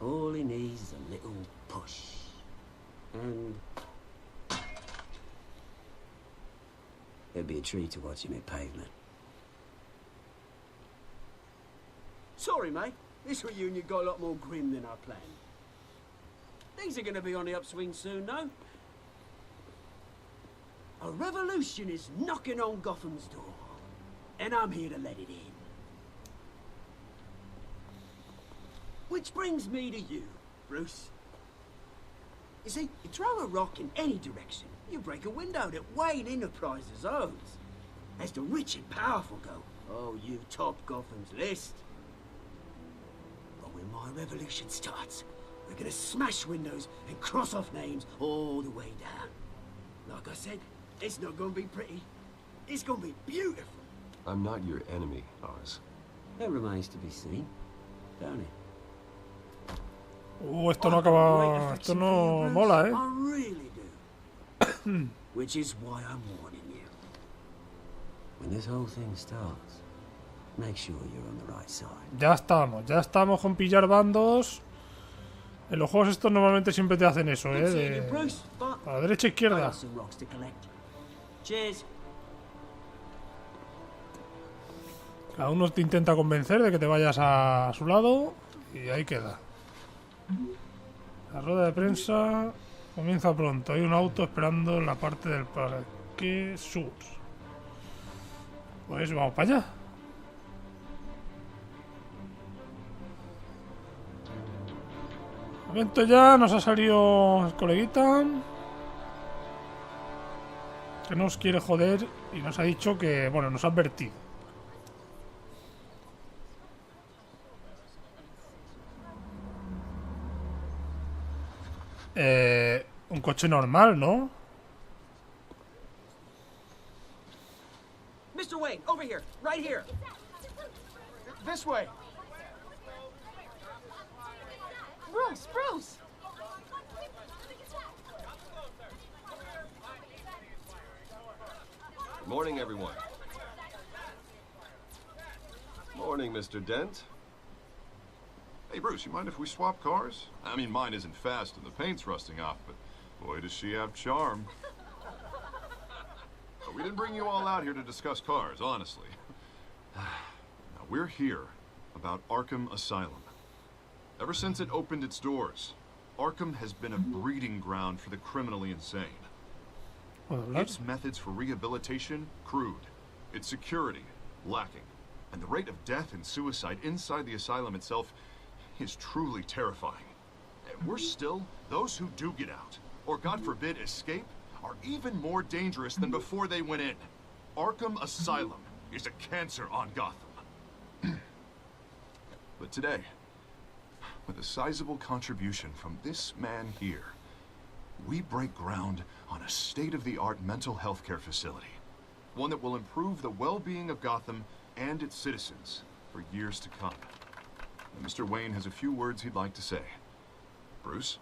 All he needs is a little push. And... it'd be a treat to watch him hit pavement. Sorry, mate. This reunion got a lot more grim than I planned. Things are gonna be on the upswing soon, though. A revolution is knocking on Gotham's door. And I'm here to let it in. Which brings me to you, Bruce. You see, you throw a rock in any direction, you break a window that Wayne Enterprises owns. As the rich and powerful go, oh, you top Gotham's list. But when my revolution starts, we're gonna smash windows and cross off names all the way down. Like I said, it's not gonna be pretty. It's gonna be beautiful. I'm not your enemy, Oz. That remains to be seen, don't it? Esto no acaba... Esto no mola, I really do. Which is why I'm warning you. When this whole thing starts, Make sure you're on the right side. Ya estamos con pillar bandos. En los juegos estos normalmente siempre te hacen eso, de a la derecha e izquierda. Cheers. Cada uno te intenta convencer de que te vayas a su lado y ahí queda. La rueda de prensa comienza pronto. Hay un auto esperando en la parte del parque sur. Pues vamos para allá. De momento ya nos ha salido el coleguita que nos quiere joder y nos ha dicho que, bueno, nos ha advertido. Un coche normal, ¿no? Mr. Wayne, over here, right here. This way. Bruce! Good morning, everyone. Morning, Mr. Dent. Hey, Bruce, you mind if we swap cars? I mean, mine isn't fast and the paint's rusting off, but boy, does she have charm. We didn't bring you all out here to discuss cars, honestly. Now, we're here about Arkham Asylum. Ever since it opened its doors, Arkham has been a breeding ground for the criminally insane. Its methods for rehabilitation, crude. Its security, lacking. And the rate of death and suicide inside the asylum itself is truly terrifying. And worse still, those who do get out, or God forbid escape, are even more dangerous than before they went in. Arkham Asylum is a cancer on Gotham. But today, with a sizable contribution from this man here, we break ground on a state-of-the-art mental health care facility. One that will improve the well-being of Gotham and its citizens for years to come. And Mr. Wayne has a few words he'd like to say. Bruce?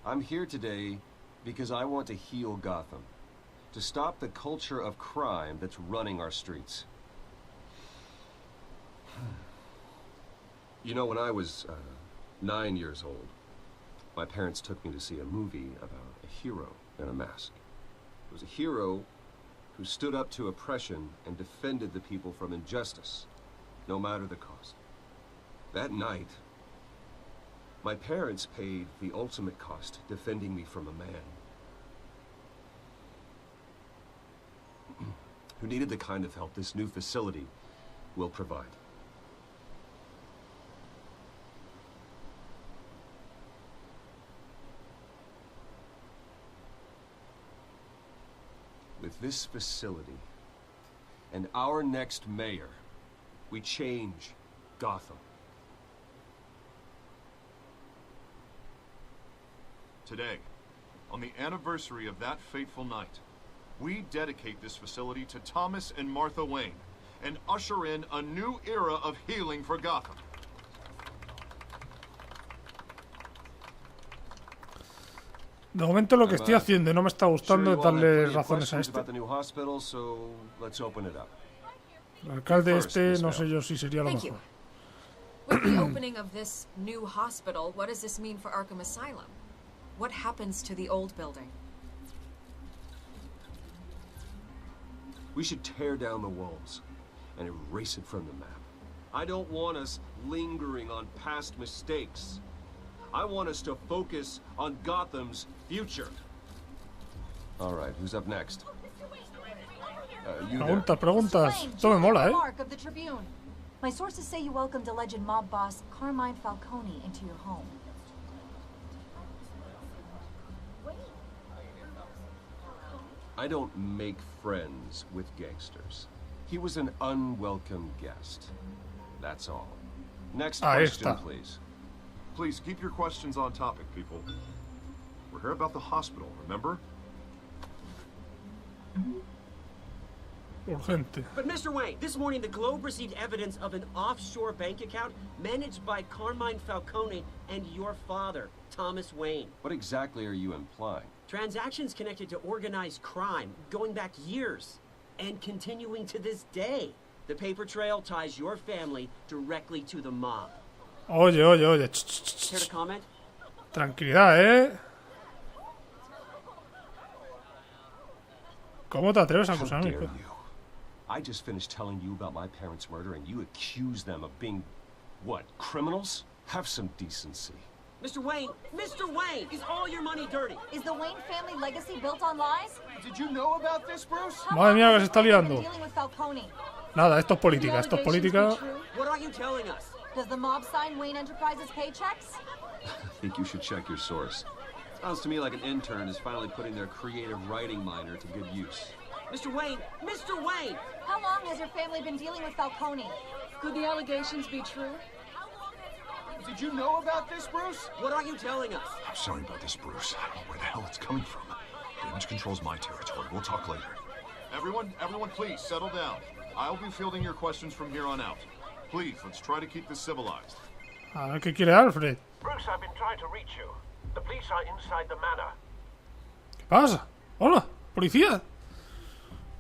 I'm here today because I want to heal Gotham. To stop the culture of crime that's running our streets. You know, when I was 9 years old, my parents took me to see a movie about a hero in a mask. It was a hero who stood up to oppression and defended the people from injustice, no matter the cost. That night, my parents paid the ultimate cost defending me from a man who needed the kind of help this new facility will provide. With this facility and our next mayor, we change Gotham. Today, on the anniversary of that fateful night, we dedicate this facility to Thomas and Martha Wayne and usher in a new era of healing for Gotham. De momento lo que estoy haciendo y no me está gustando es darle razones a este. El alcalde este no sé yo si sería lo mejor. With the opening of this new hospital, what does this mean for Arkham Asylum? What happens to the old building? We should tear down the walls and erase it from the map. I don't want us lingering on past mistakes. I want us to focus on Gotham's future. All right, who's up next? Preguntas. Esto me mola, Mark of the Tribune. My sources say you welcomed alleged mob boss Carmine Falcone into your home. I don't make friends with gangsters. He was an unwelcome guest. That's all. Next question, please. Please keep your questions on topic, people. We're here about the hospital, remember? Urgente. But Mr. Wayne, this morning the Globe received evidence of an offshore bank account managed by Carmine Falcone and your father, Thomas Wayne. What exactly are you implying? Transactions connected to organized crime going back years and continuing to this day. The paper trail ties your family directly to the mob. Oye. Care to comment? Tranquilidad, ¿Cómo te atreves a How acusarme? dare you? I just finished telling you about my parents' murder and you accuse them of being, what, criminals? Have some decency. Mr. Wayne, is all your money dirty? Is the Wayne family legacy built on lies? Did you know about this, Bruce? Madre mía, que se está liando. Dealing with Falcone. Nada, esto es política, What are you telling us? Does the mob sign Wayne Enterprises paychecks? I think you should check your source. Sounds to me like an intern is finally putting their creative writing minor to good use. Mr. Wayne! How long has your family been dealing with Falcone? Could the allegations be true? Did you know about this, Bruce? What are you telling us? I'm sorry about this, Bruce. I don't know where the hell it's coming from. Damage control's my territory. We'll talk later. Everyone, please settle down. I'll be fielding your questions from here on out. Please, let's try to keep this civilized. A ver qué quiere Alfred. Bruce, I've been trying to reach you. The police are inside the manor. ¿Qué pasa? Hola, policía.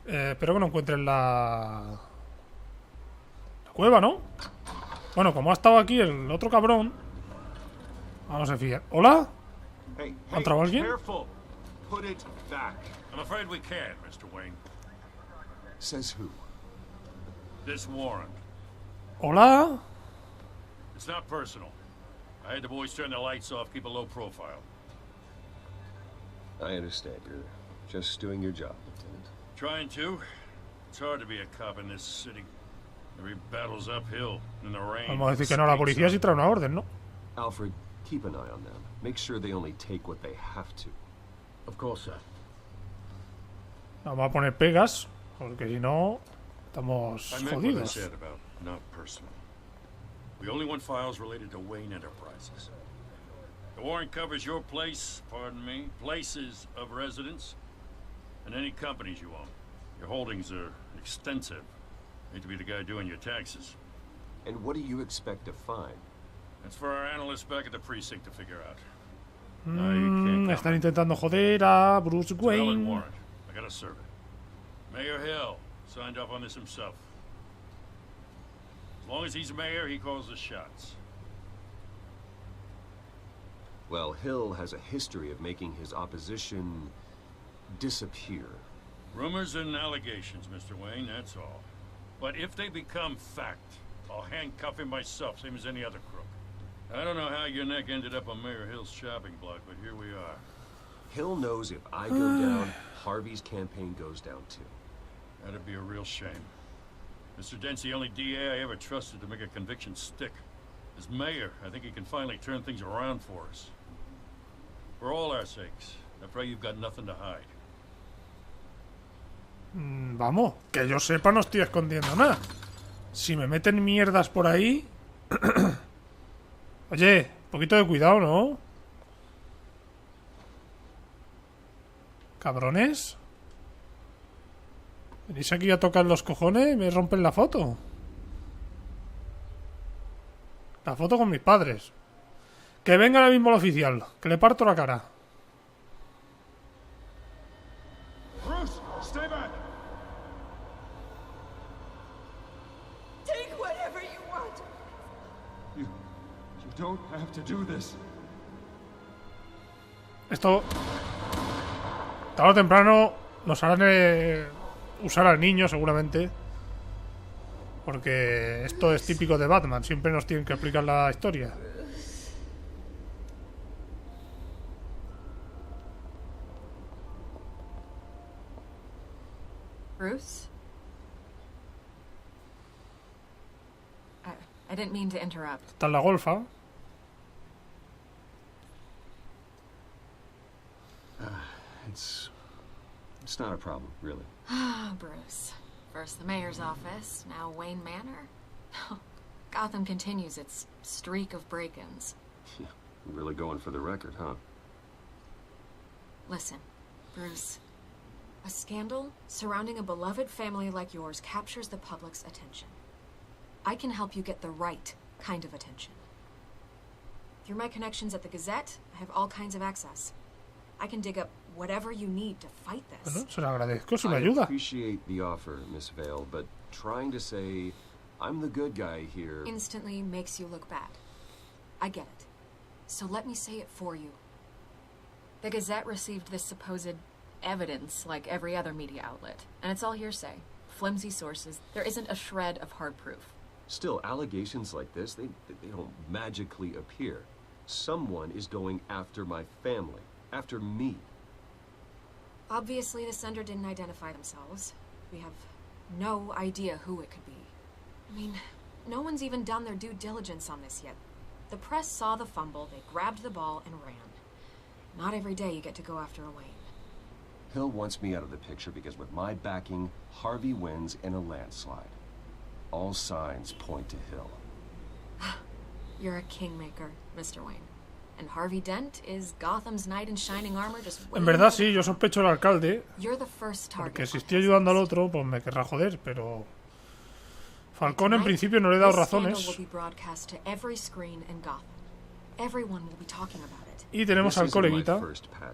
Espero que no encuentren la cueva, ¿no? Bueno, como ha estado aquí el otro cabrón, vamos a fiar. ¿Hola? ¿Ha entrado alguien? Careful. Put it back. I'm afraid we can't, Mr. Wayne. Says who? This warrant. ¿Hola? It's not personal. I had the boys turn the lights off, keep a low profile. I understand. You're just doing your job, Lieutenant. Trying to. It's hard to be a cop in this city. Every battle's uphill in the rain. Vamos a decir que no a la policía si trae una orden, ¿no? Alfred, keep an eye on them. Make sure they only take what they have to. Of course, sir. Vamos a poner pegas, porque si no, estamos I meant what I jodidos. said about not personal. We only want files related to Wayne Enterprises. The warrant covers your place, pardon me, places of residence, and any companies you own. Your holdings are extensive. Need to be the guy doing your taxes. And what do you expect to find? That's for our analysts back at the precinct to figure out. Están intentando joder a Bruce It's a valid Wayne. warrant. I gotta serve it. Mayor Hill signed off on this himself. As long as he's mayor, he calls the shots. Well, Hill has a history of making his opposition disappear. Rumors and allegations, Mr. Wayne, that's all. But if they become fact, I'll handcuff him myself, same as any other crook. I don't know how your neck ended up on Mayor Hill's shopping block, but here we are. Hill knows if I go down, Harvey's campaign goes down too. That'd be a real shame. Mr. Dent's the only DA I ever trusted to make a conviction stick. As mayor, I think he can finally turn things around for us. For all our sakes, I pray you've got nothing to hide. Vamos, que yo sepa no estoy escondiendo nada. Si me meten mierdas por ahí... Oye, un poquito de cuidado, ¿no? Cabrones. Venís aquí a tocar los cojones y me rompen la foto. La foto con mis padres. Que venga ahora mismo el oficial, que le parto la cara. Bruce, stay back. Take whatever you want. You don't have to do this. Esto tarde o temprano nos harán usar al niño seguramente, porque esto es típico de Batman, siempre nos tienen que explicar la historia. Bruce? I didn't mean to interrupt. Está en la golfa. It's not a problem, really. Ah, Bruce. First the mayor's office, now Wayne Manor. Gotham continues its streak of break-ins. Yeah, really going for the record, huh? Listen, Bruce. A scandal surrounding a beloved family like yours captures the public's attention. I can help you get the right kind of attention. Through my connections at the Gazette, I have all kinds of access. I can dig up whatever you need to fight this. Bueno, se lo agradezco si me I ayuda. appreciate the offer, Miss Vale, but trying to say I'm the good guy here Instantly makes you look bad. I get it. So let me say it for you. The Gazette received this supposed evidence like every other media outlet, and it's all hearsay. Flimsy sources. There isn't a shred of hard proof. Still, allegations like this, they don't magically appear. Someone is going after my family, after me. Obviously, the sender didn't identify themselves. We have no idea who it could be. I mean, no one's even done their due diligence on this yet. The press saw the fumble, they grabbed the ball and ran. Not every day you get to go after a Wayne. Hill wants me out of the picture because with my backing, Harvey wins in a landslide. All signs point to Hill. You're a kingmaker, Mr. Wayne. And Harvey Dent is Gotham's knight in shining armor just En verdad sí, yo sospecho al alcalde. You're the first target. Porque si estoy ayudando al otro, pues me querrá joder, pero... Falcón en principio no le he dado razones. Y tenemos al coleguita,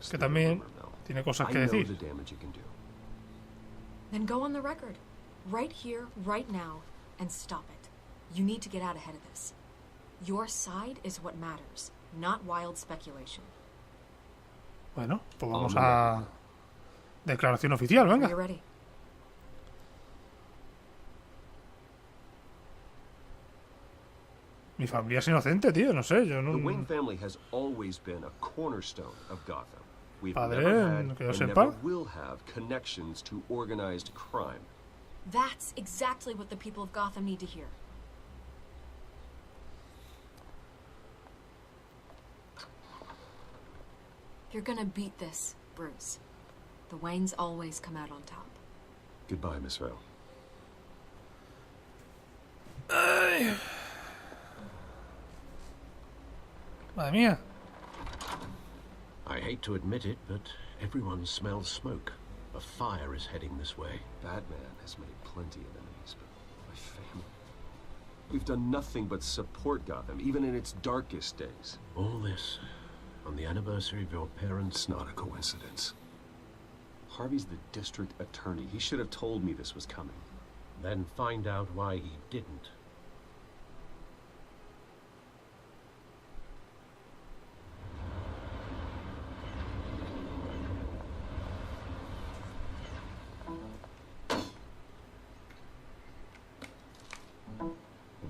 que también tiene cosas que decir. Then go on the record, right here, right now, and stop it. You need to get out ahead of this. Your side is what matters, not wild speculation. Bueno, pues vamos a... Declaración oficial, venga. You're ready. Mi familia es inocente, tío, no sé, yo no... The Wayne family has always been a cornerstone of Gotham. We've never had and never will have connections to organized crime. That's exactly what the people of Gotham need to hear. You're gonna beat this, Bruce. The Waynes always come out on top. Goodbye, Miss Vale. Madre mía. I hate to admit it, but everyone smells smoke. A fire is heading this way. Batman has made plenty of enemies, but my family... We've done nothing but support Gotham, even in its darkest days. All this on the anniversary of your parents'... It's not a coincidence. Harvey's the district attorney. He should have told me this was coming. Then find out why he didn't.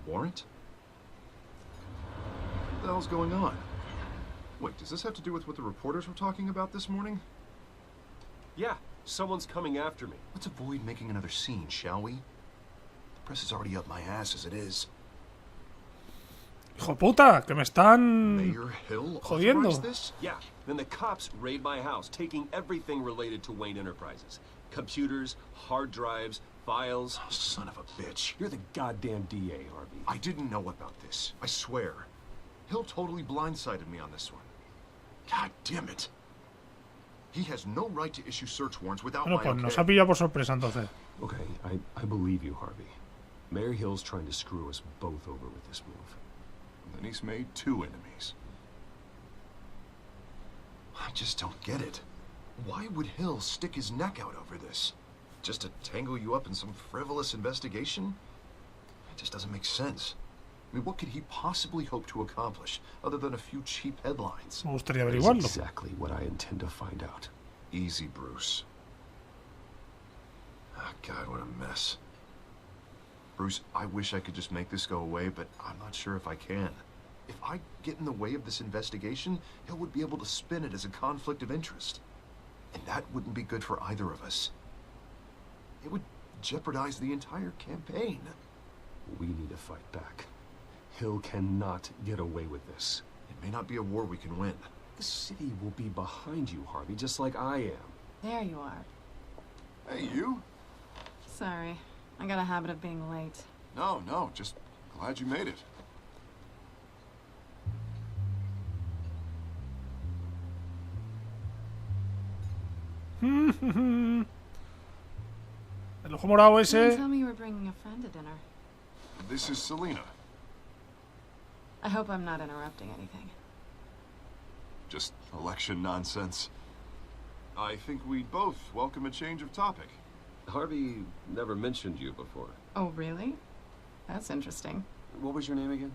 Warrant? What the hell's going on? Wait, does this have to do with what the reporters were talking about this morning? Yeah, someone's coming after me. Let's avoid making another scene, shall we? The press is already up my ass as it is. Hijo puta, que me están Mayor Hill jodiendo. authorized this? Yeah, then the cops raid my house, taking everything related to Wayne Enterprises. Computers, hard drives, files. Oh, son of a bitch. You're the goddamn DA, Harvey. I didn't know about this. I swear. Hill totally blindsided me on this one. God damn it. He has no right to issue search warrants without Bueno, my pues okay. nos ha pillado por sorpresa entonces. Okay, I believe you, Harvey. Mayor Hill's trying to screw us both over with this move. Then he's made two enemies. I just don't get it. Why would Hill stick his neck out over this? Just to tangle you up in some frivolous investigation? It just doesn't make sense. I mean, what could he possibly hope to accomplish other than a few cheap headlines? Me gustaría averiguarlo. That's exactly what I intend to find out. Easy, Bruce. Ah, God, what a mess. Bruce, I wish I could just make this go away, but I'm not sure if I can. If I get in the way of this investigation, Hill would be able to spin it as a conflict of interest. And that wouldn't be good for either of us. It would jeopardize the entire campaign. We need to fight back. Hill cannot get away with this. It may not be a war we can win. The city will be behind you, Harvey, just like I am. There you are. Hey, you? Sorry. I got a habit of being late. No, just glad you made it. El ojo morado You ese... didn't tell me you were bringing a friend to dinner. This is Selena. I hope I'm not interrupting anything. Just election nonsense. I think we'd both welcome a change of topic. Harvey never mentioned you before. Oh, really? That's interesting. What was your name again?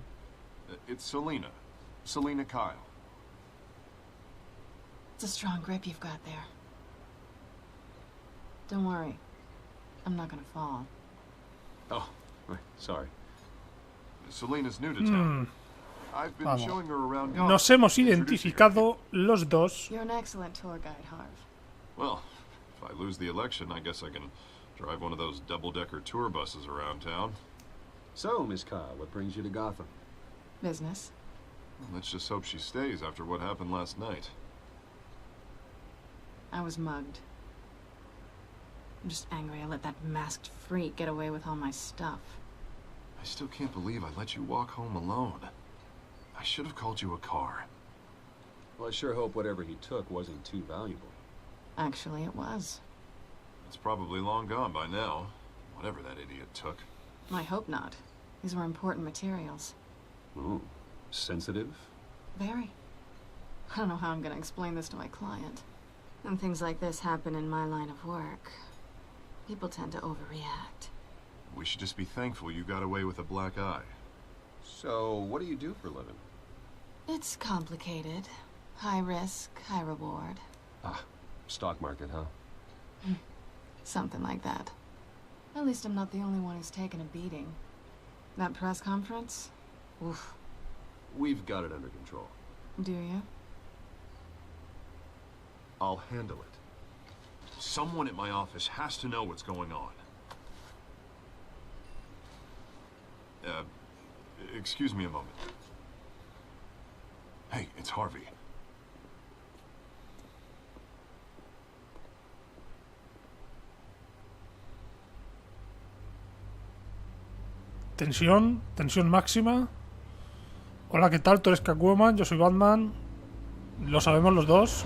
It's Selena. Selena Kyle. It's a strong grip you've got there. Don't worry. I'm not gonna fall. Oh, right. Sorry. Selena's new to town. I've been Vamos. showing her around Gotham. Nos hemos identificado los dos. You're an excellent tour guide, Harv. Well, if I lose the election, I guess I can drive one of those double-decker tour buses around town. So, Miss Kyle, what brings you to Gotham? Business. Let's just hope she stays after what happened last night. I was mugged. I'm just angry I let that masked freak get away with all my stuff. I still can't believe I let you walk home alone. I should have called you a car. Well, I sure hope whatever he took wasn't too valuable. Actually, it was. It's probably long gone by now, whatever that idiot took. I hope not. These were important materials. Ooh, sensitive? Very. I don't know how I'm gonna explain this to my client. When things like this happen in my line of work, people tend to overreact. We should just be thankful you got away with a black eye. So, what do you do for a living? It's complicated. High risk, high reward. Ah, stock market, huh? Something like that. At least I'm not the only one who's taken a beating. That press conference? Oof. We've got it under control. Do you? I'll handle it. Someone at my office has to know what's going on. Excuse me a moment. Hey, it's Harvey. Tensión, tensión máxima. Hola, ¿qué tal? Tú eres Catwoman, yo soy Batman. Lo sabemos los dos.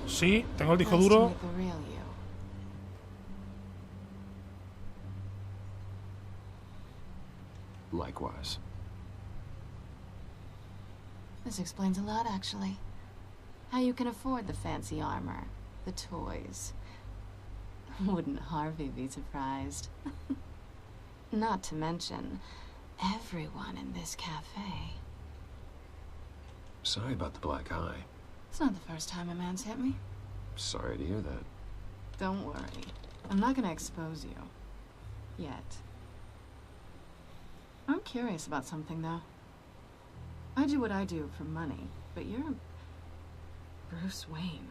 Sí, tengo el disco duro. Likewise. This explains a lot, actually. How you can afford the fancy armor, the toys. Wouldn't Harvey be surprised? Not to mention, everyone in this cafe. Sorry about the black eye. It's not the first time a man's hit me. Sorry to hear that. Don't worry. I'm not gonna expose you. Yet. I'm curious about something, though. I do what I do for money, but you're Bruce Wayne.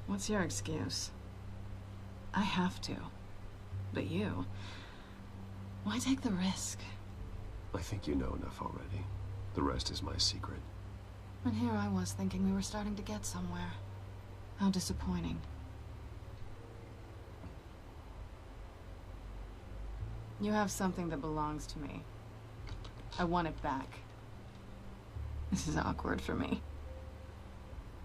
What's your excuse? I have to. But you... why take the risk? I think you know enough already. The rest is my secret. And here I was thinking we were starting to get somewhere. How disappointing. You have something that belongs to me. I want it back. This is awkward for me.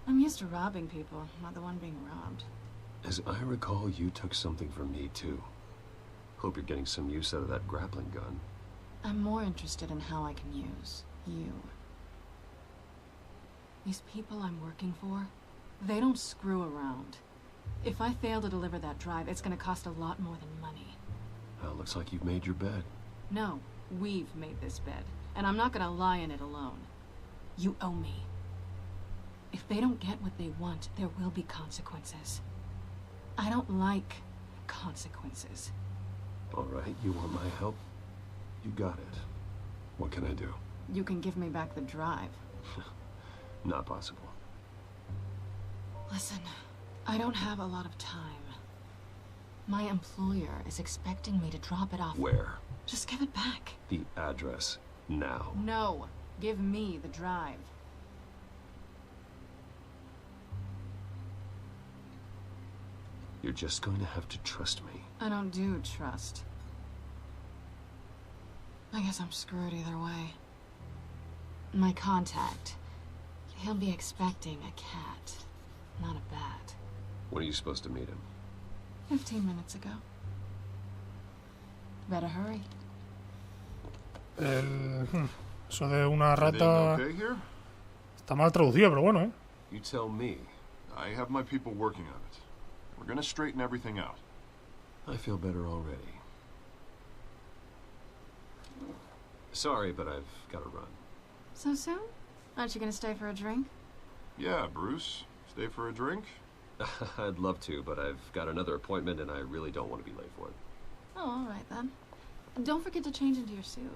I'm used to robbing people, not the one being robbed. As I recall, you took something from me, too. Hope you're getting some use out of that grappling gun. I'm more interested in how I can use you. These people I'm working for, they don't screw around. If I fail to deliver that drive, it's gonna cost a lot more than money. Well, looks like you've made your bed. No, we've made this bed, and I'm not gonna lie in it alone. You owe me. If they don't get what they want, there will be consequences. I don't like consequences. All right, you want my help? You got it. What can I do? You can give me back the drive. Not possible. Listen, I don't have a lot of time. My employer is expecting me to drop it off. Where? Just give it back. The address, now. No, give me the drive. You're just going to have to trust me. I don't do trust. I guess I'm screwed either way. My contact. He'll be expecting a cat, not a bat. When are you supposed to meet him? 15 minutes ago. Better hurry. Eso de una rata está mal traducido, pero bueno, You tell me. I have my people working on it. We're gonna straighten everything out. I feel better already. Sorry, but I've got to run. So soon? Aren't you gonna stay for a drink? Yeah, Bruce. Stay for a drink? I'd love to, but I've got another appointment and I really don't want to be late for it. Oh, all right then. Don't forget to change into your suit.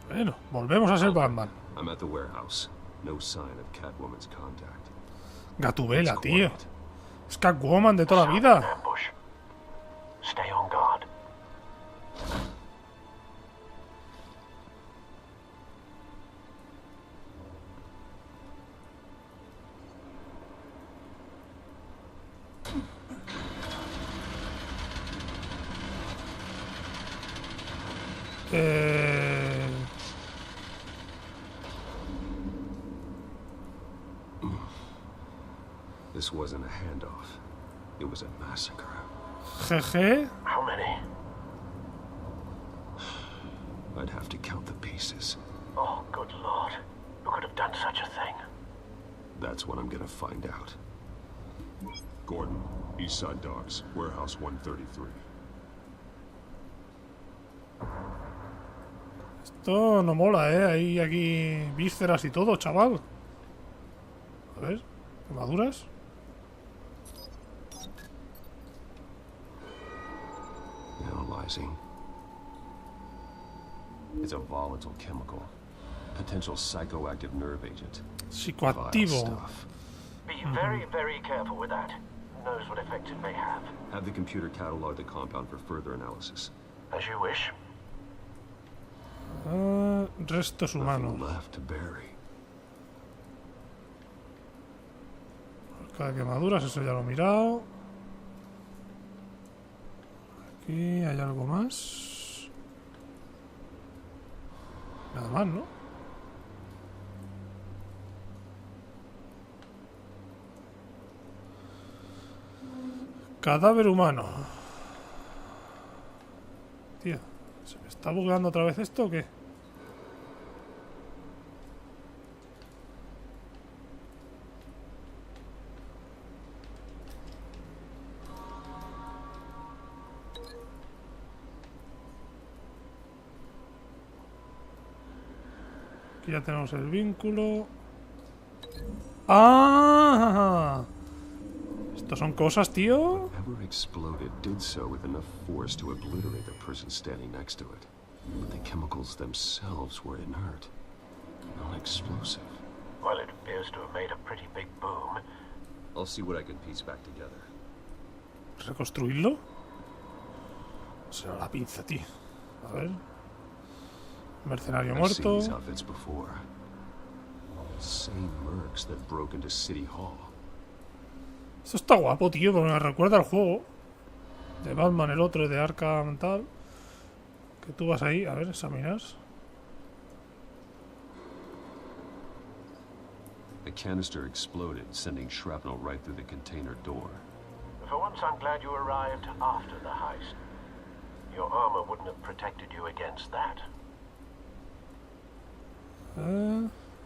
Bueno, volvemos a ser Batman. I'm at the warehouse. No sign of Catwoman's contact. Gatubela, tío. Es Catwoman de toda la vida. Stay on guard. This wasn't a handoff. It was a massacre. Jeje. How many? I'd have to count the pieces. Oh, good lord. Who could have done such a thing? That's what I'm gonna find out. Gordon, East Side Docks, Warehouse 133. Esto no mola, Hay aquí vísceras y todo, chaval. A ver, quemaduras. Analyzing. It's a volatile chemical. Potential psychoactive nerve agent. Psicoactivo. Be very, very careful with that. Who knows what effect it may have. Have the computer catalog the compound for further analysis. As you wish. Restos humanos. Left to bury. Marca de quemaduras, eso ya lo he mirado. Aquí hay algo más. Nada más, ¿no? Cadáver humano. Tío, ¿se me está bugueando otra vez esto o qué? Aquí ya tenemos el vínculo. ¡Ah! Estos son cosas, tío. Whatever exploded did so with enough force to obliterate the person standing next to it. But the chemicals themselves were inert, non-explosive. Well, it appears to have made a pretty big boom. I'll see what I can piece back together. ¿Reconstruirlo? Será la pinza, tío. A ver. Mercenario muerto. I've seen these outfits before. Same mercs that broke into City Hall. Esto está guapo, tío, porque me recuerda al juego de Batman, el otro de Arkham tal. Que tú vas ahí, a ver, examinas. A canister exploded, sending shrapnel right through the container door. For once, I'm glad you arrived after the heist. Your armor wouldn't have protected you against that.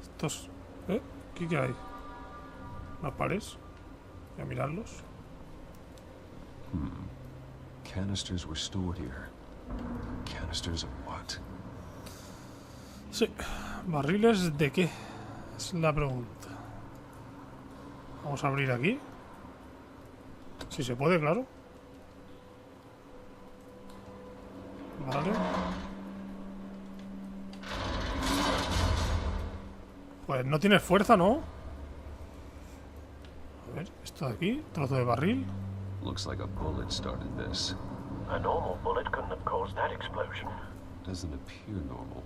Estos... ¿Aquí qué hay? ¿Unas pares? Voy a mirarlos. Canisters were stored here. Canisters of what? Sí. ¿Barriles de qué? Es la pregunta. Vamos a abrir aquí. Si se puede, claro. Vale. Pues no tienes fuerza, ¿no? A ver, esto de aquí, trozo de barril. Looks like a bullet started this. A normal bullet couldn't have caused that explosion. Doesn't appear normal.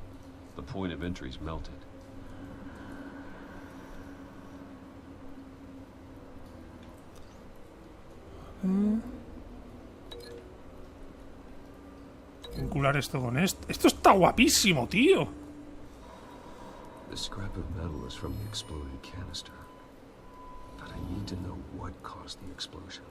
The point of entry's melted. Vincular esto con esto. Esto está guapísimo, tío. The scrap of metal is from the exploded canister. But I need to know what caused the explosion.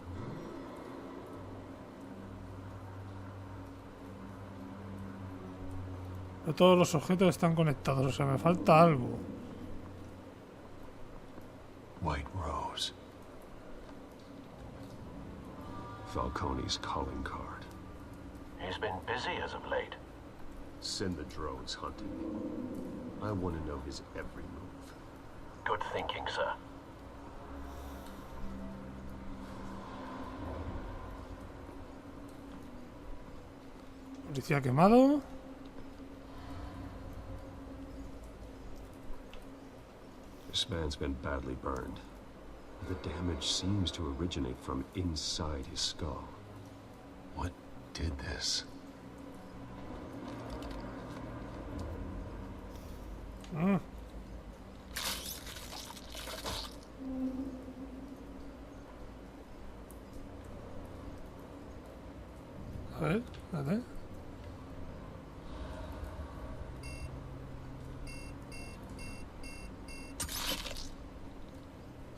Pero todos los objetos están conectados, o sea, me falta algo. White Rose. Falcone's calling card. He's been busy as of late. Send the drones hunting. I want to know his every move. Good thinking, sir. Policía quemado. This man's been badly burned. The damage seems to originate from inside his skull. What did this? A ver, espérate.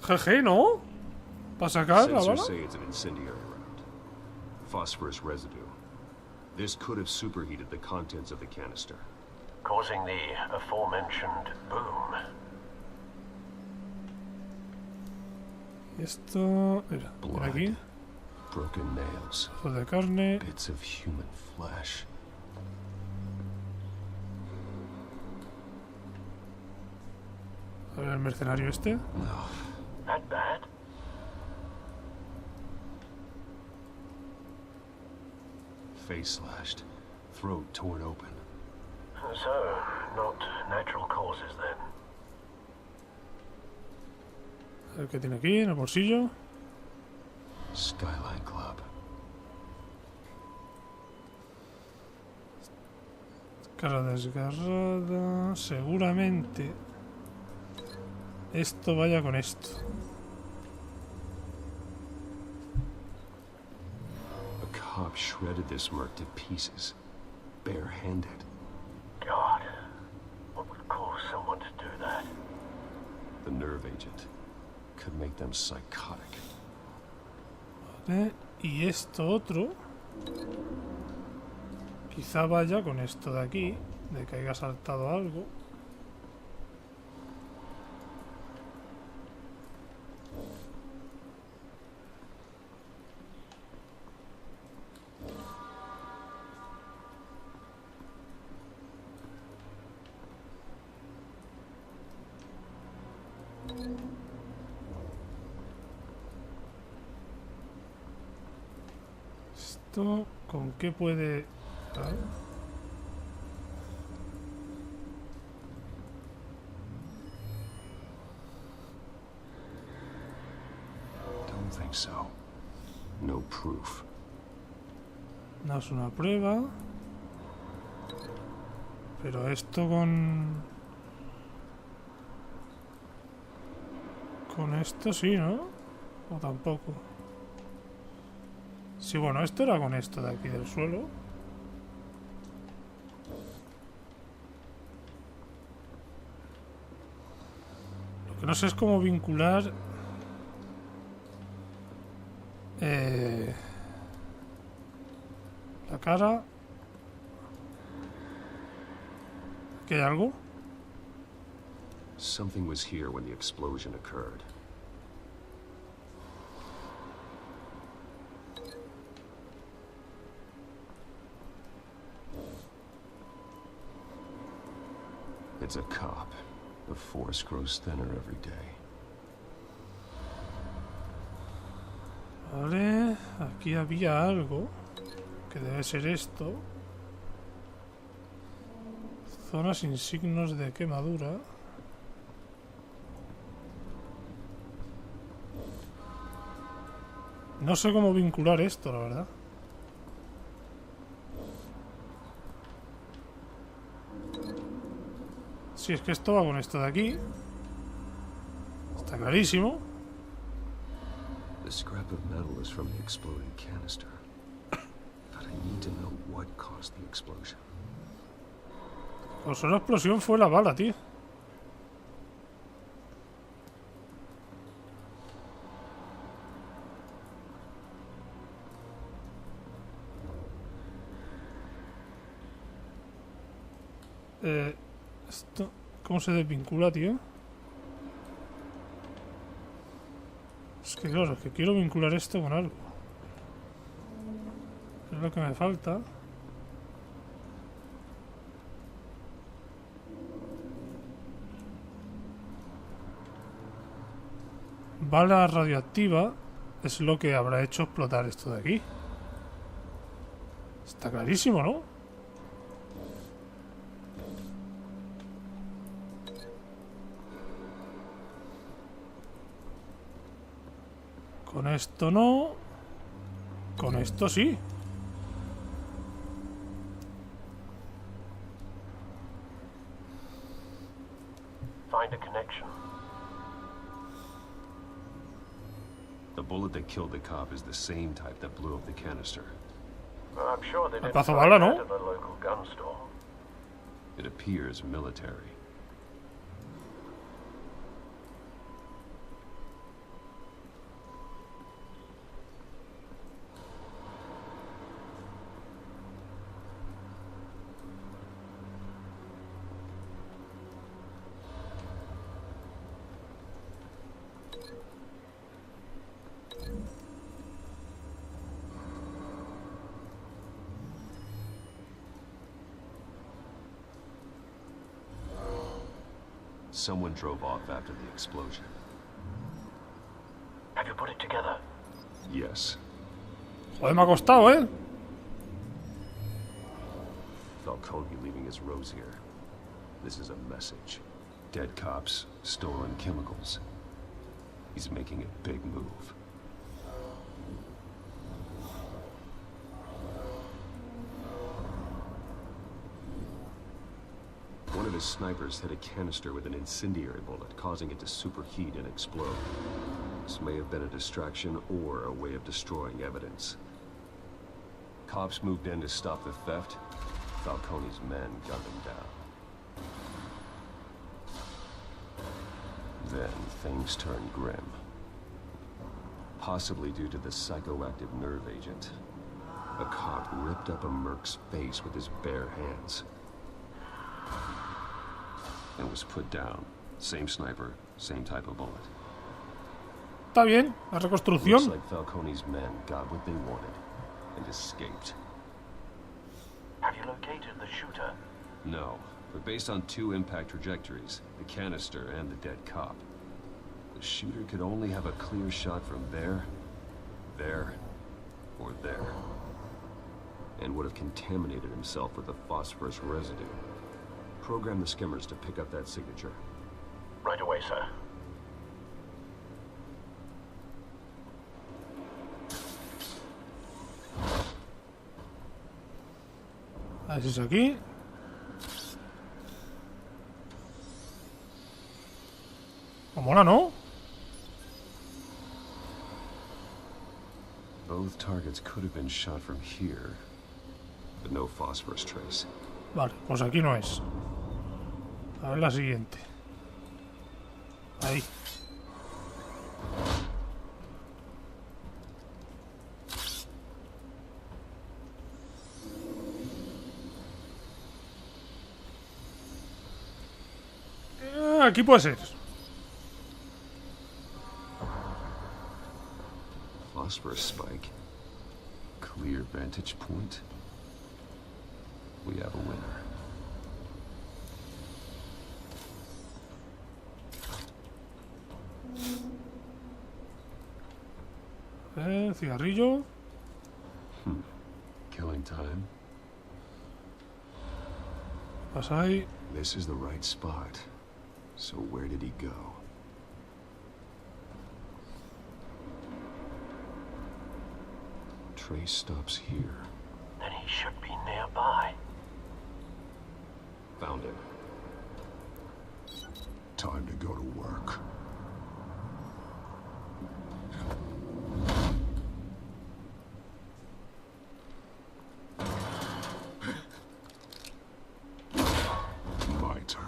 GG, ¿no? ¿Para sacar la bala? Sensors say it's an incendiary round. Phosphorus residue. This could have superheated the contents of the canister, Causing the aforementioned boom. Esto... Mira, por aquí. Broken nails. Trozo de carne. Bits of human flesh. A ver el mercenario este. No. That bad? Face slashed. Throat torn open. So, not natural causes then. A ver qué tiene aquí en el bolsillo. Skyline Club. Cara desgarrada. Seguramente esto vaya con esto. A cop shredded this merc to pieces. Barehanded. God, what would cause someone to do that? The nerve agent could make them psychotic. Vale, y esto otro quizá vaya con esto de aquí, de que haya saltado algo. Esto, ¿con qué puede...? A ver. Don't think so. No proof. No es una prueba. Pero esto con... Con esto sí, ¿no? O tampoco. Sí, bueno, esto era con esto de aquí del suelo. Lo que no sé es cómo vincular... la cara. ¿Aquí hay algo? Something was here when the explosion occurred. It's a cop. The force grows thinner every day. Vale, aquí había algo que debe ser esto. Zona sin signos de quemadura. No sé cómo vincular esto, la verdad. Si es que esto va con esto de aquí. Está clarísimo. The scrap of metal is from the exploding canister. But I need to know what caused the explosion. Pues una explosión fue la bala, tío. Esto, ¿cómo se desvincula, tío? Es que claro, es que quiero vincular esto con algo. Es lo que me falta. Bala radioactiva es lo que habrá hecho explotar esto de aquí. Está clarísimo, ¿no? Con esto no. Con esto sí. Find a connection. The bullet that killed the cop is the same type that blew up the canister. I'm sure they didn't Pedazo find bala, that ¿no? at the local gun store. It appears military. Someone drove off after the explosion. Have you put it together? Yes. Joder, me ha costado, ¿eh? Falcone leaving his rose here. This is a message. Dead cops, stolen chemicals. He's making a big move. One of his snipers hit a canister with an incendiary bullet, causing it to superheat and explode. This may have been a distraction or a way of destroying evidence. Cops moved in to stop the theft. Falcone's men gunned him down. Then things turned grim. Possibly due to the psychoactive nerve agent. A cop ripped up a merc's face with his bare hands. And was put down. Same sniper, same type of bullet. Está bien, la reconstrucción. Looks like Falcone's men got what they wanted and escaped. Have you located the shooter? No, but based on two impact trajectories, the canister and the dead cop, the shooter could only have a clear shot from there, or there, and would have contaminated himself with the phosphorus residue. Program the skimmers to pick up that signature. Right away, sir. A ver si es aquí. Mola, ¿no? Both targets could have been shot from here, but no phosphorus trace. Vale, pues aquí no es. A ver la siguiente. Ahí. Aquí puede ser. Phosphorus spike. Clear vantage point. We have a winner. Cigarrillo. Killing time. Pasa ahí. This is the right spot. So where did he go? Trace stops here. Then he should be nearby. Found him. Time to go to work. My turn.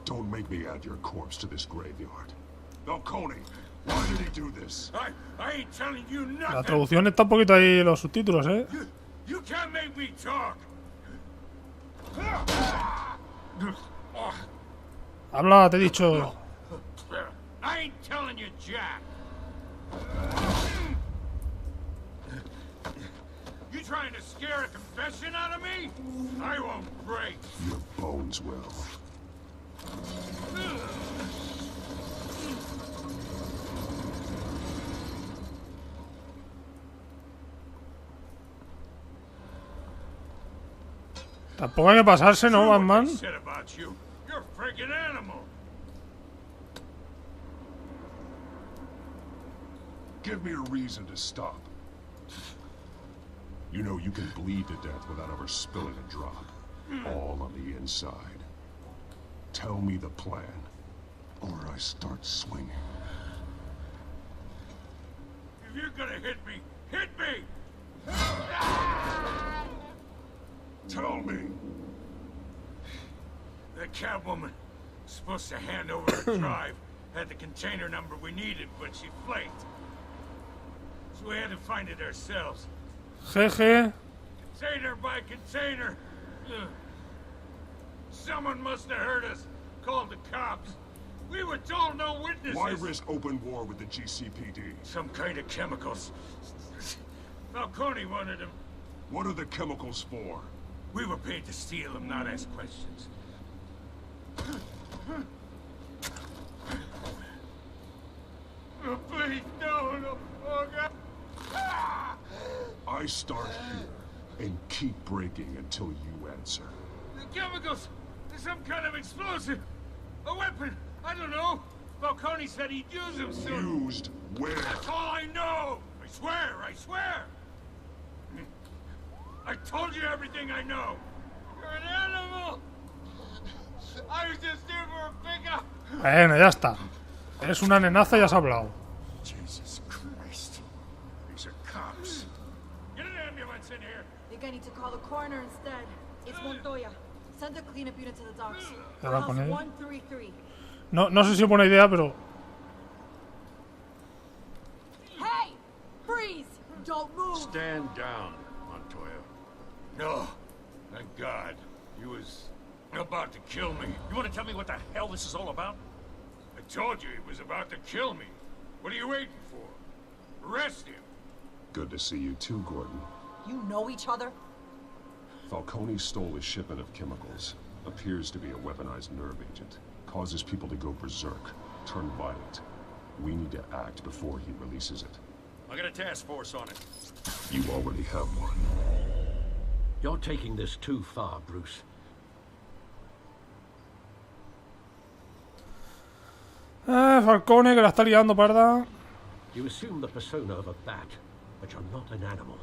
Don't make me add your corpse to this graveyard. Falcone, why did he do this? I ain't telling you nothing. La traducción está un poquito ahí los subtítulos, You can't make me talk. Habla, te he dicho. I ain't telling you, Jack. You trying to scare a confession out of me? I won't break. Your bones will. Tampoco hay que pasarse, ¿no, Batman? Said about you. You're a freaking animal. Give me a reason to stop. You know you can bleed to death without ever spilling a drop. All on the inside. Tell me the plan, or I start swinging. If you're gonna hit me, hit me! Tell me. The Catwoman was supposed to hand over the drive. Had the container number we needed, but she flaked. So we had to find it ourselves. Jeje. Container by container. Someone must have heard us. Called the cops. We were told no witnesses. Why risk open war with the GCPD? Some kind of chemicals. Falcone wanted them. What are the chemicals for? We were paid to steal them, not ask questions. Oh, please, no. Oh, God. I start here and keep breaking until you answer. The chemicals! There's some kind of explosive! A weapon! I don't know! Falcone said he'd use them soon. Used where? That's all I know! I swear! I told you everything I know! You're an animal! I was just here for a pickup! Bueno, ya está. Es una nenaza y ya has hablado. Jesus Christ. These are cops. Get an ambulance in here! I think I need to call the coroner instead. It's Montoya. Send the cleanup unit to the docks. Habla con House él. 133. No sé si es buena idea, pero... Hey! Freeze! Don't move! Stand down, Montoya. No. Thank God. He was about to kill me. You want to tell me what the hell this is all about? I told you he was about to kill me. What are you waiting for? Arrest him. Good to see you too, Gordon. You know each other? Falcone stole a shipment of chemicals. Appears to be a weaponized nerve agent. Causes people to go berserk, turn violent. We need to act before he releases it. I got a task force on it. You already have one. You're taking this too far, Bruce. Falcone, que la está liando, parda. You assume the persona of a bat, but you're not an animal.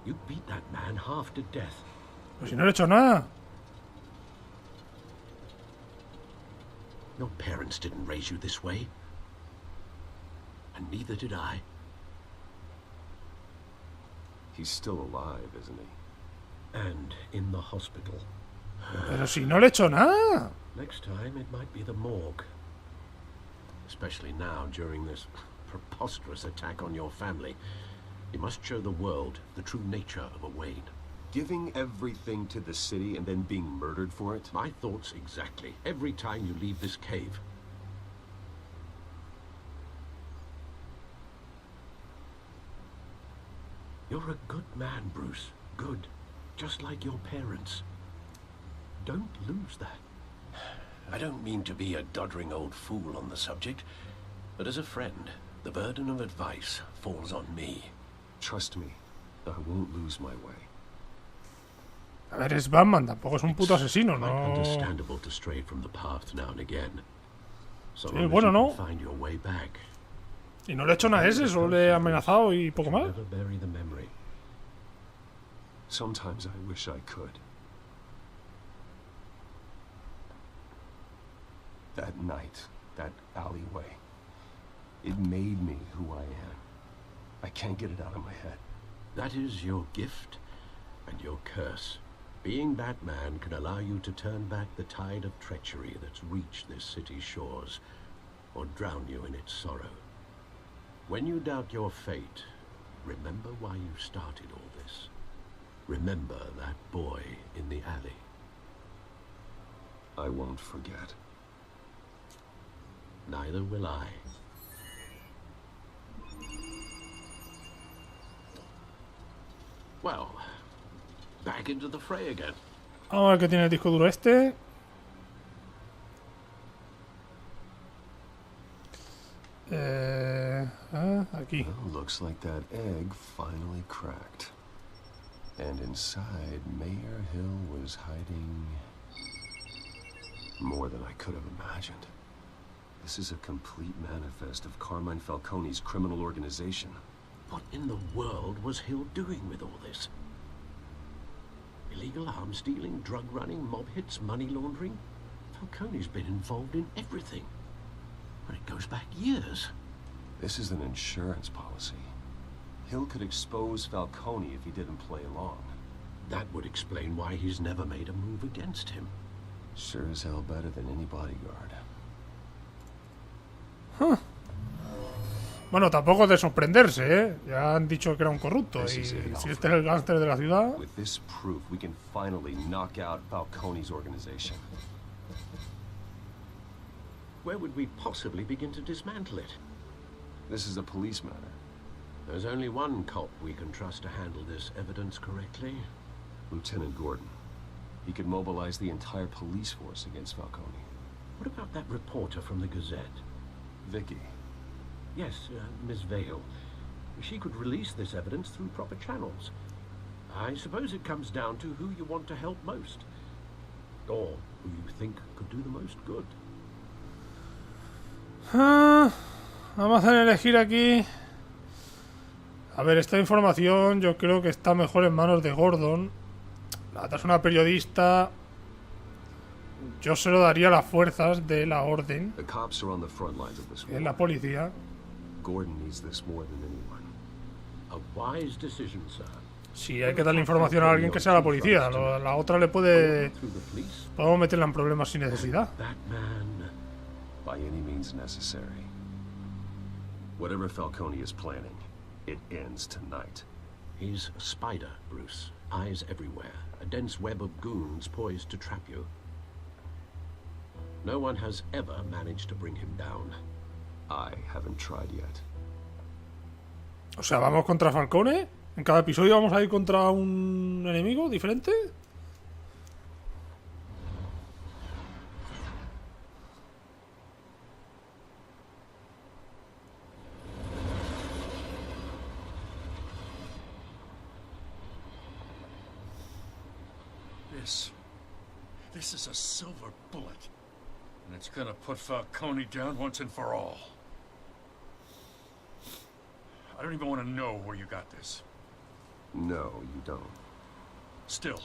You beat that man half to death. Pues si no le he hecho nada. Your parents didn't raise you this way. And neither did I. He's still alive, isn't he? And in the hospital. Pero si no le he hecho nada. Next time, it might be the morgue. Especially now, during this preposterous attack on your family. You must show the world the true nature of a Wayne. Giving everything to the city and then being murdered for it? My thoughts exactly. Every time you leave this cave. You're a good man, Bruce. Good. Just like your parents. Don't lose that. I don't mean to be a doddering old fool on the subject, but as a friend, the burden of advice falls on me. Trust me, I won't lose my way. A ver, es Batman, tampoco es un puto asesino, Quite no. understandable to stray from the path now and again. So Sí, long as bueno, you no. can find your way back. Y no le he hecho nada a ese, solo le he amenazado y poco más. Never bury the memory. Sometimes I wish I could. That night, that alleyway, it made me who I am. I can't get it out of my head. That is your gift and your curse. Being Batman can allow you to turn back the tide of treachery that's reached this city's shores, or drown you in its sorrow. When you doubt your fate, remember why you started all this. Remember that boy in the alley. I won't forget. Neither will I. Well, back into the fray again. Vamos a ver qué tiene el disco duro este. Aquí. Well, looks like that egg finally cracked. And inside, Mayor Hill was hiding more than I could have imagined. This is a complete manifest of Carmine Falcone's criminal organization. What in the world was Hill doing with all this? Illegal arms dealing, drug running, mob hits, money laundering? Falcone's been involved in everything. But it goes back years. This is an insurance policy. Hill could expose Falcone if he didn't play along. That would explain why he's never made a move against him. Sure as hell better than any bodyguard. Huh. Bueno, tampoco es de sorprenderse, ¿eh? Ya han dicho que era un corrupto. Y si este es el gángster de la ciudad... With this proof, we can finally knock out Falcone's organization. Where would we possibly begin to dismantle it? This is a police matter. There's only one cop we can trust to handle this evidence correctly. Lieutenant Gordon. He could mobilize the entire police force against Falcone. What about that reporter from the Gazette? Vicky. Yes, Miss Vale. She could release this evidence through proper channels. I suppose it comes down to who you want to help most. Or who you think could do the most good. Vamos a elegir aquí. A ver, esta información yo creo que está mejor en manos de Gordon. La otra es una periodista. Yo se lo daría a las fuerzas de la orden. Es la policía. Gordon needs this more than anyone. A wise decision, sir. Sí, hay que darle información a alguien que sea la policía. La otra le puede... Podemos meterla en problemas sin necesidad. Batman, by any means necessary. Whatever Falcone is planning, it ends tonight. He's a spider, Bruce. Eyes everywhere. A dense web of goons poised to trap you. No one has ever managed to bring him down. I haven't tried yet. O sea, ¿vamos contra Falcone? ¿En cada episodio vamos a ir contra un enemigo diferente? This is a silver bullet. And it's gonna put Falcone down once and for all. I don't even want to know where you got this. No, you don't. Still,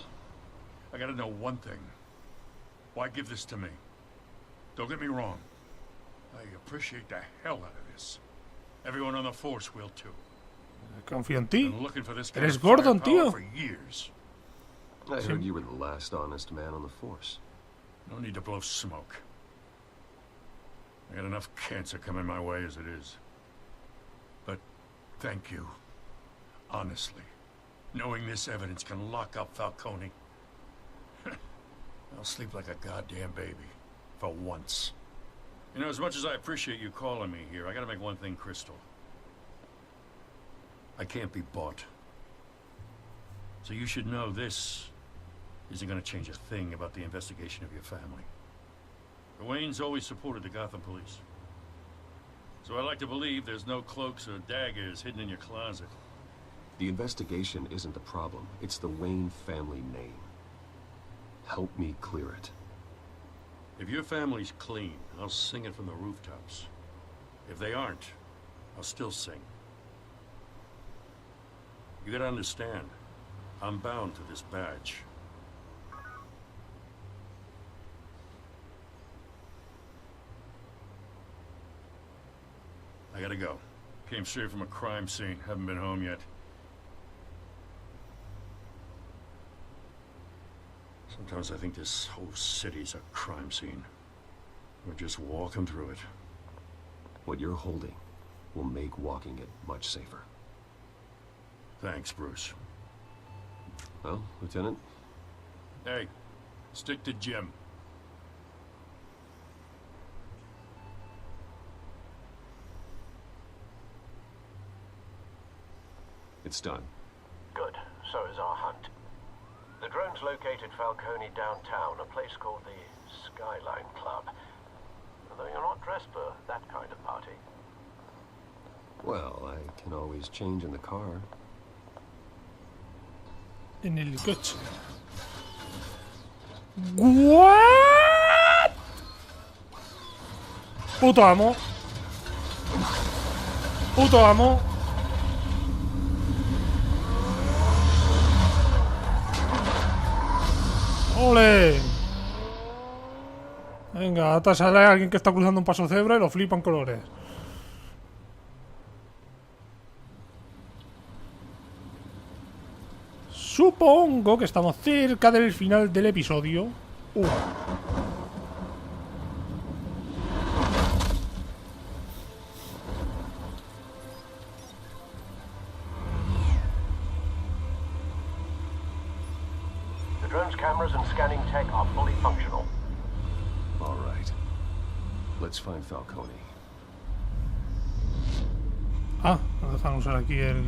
I gotta know one thing. Why give this to me? Don't get me wrong. I appreciate the hell out of this. Everyone on the force will too. Confío en ti. Been looking for this kind Eres of Gordon, firepower tío. for years. I heard you were the last honest man on the force. No need to blow smoke. I got enough cancer coming my way as it is. But thank you. Honestly. Knowing this evidence can lock up Falcone. I'll sleep like a goddamn baby. For once. You know, as much as I appreciate you calling me here, I gotta make one thing crystal. I can't be bought. So you should know this isn't gonna change a thing about the investigation of your family. The Waynes always supported the Gotham police. So I like to believe there's no cloaks or daggers hidden in your closet. The investigation isn't the problem. It's the Wayne family name. Help me clear it. If your family's clean, I'll sing it from the rooftops. If they aren't, I'll still sing. You gotta understand, I'm bound to this badge. I gotta go. Came straight from a crime scene. Haven't been home yet. Sometimes I think this whole city's a crime scene. We're just walking through it. What you're holding will make walking it much safer. Thanks, Bruce. Well, Lieutenant? Hey, stick to Jim. It's done. Good. So is our hunt. The drone's located Falcone downtown, a place called the Skyline Club. Although you're not dressed for that kind of party. Well, I can always change in the car. En el coche. What? Puto amo. Puto amo. ¡Ole! Venga, ahora sale alguien que está cruzando un paso cebra y lo flipan colores. Supongo que estamos cerca del final del episodio. The drone's cameras and scanning tech are fully functional. All right. Let's find Falcone. Ah, nos dejan usar aquí el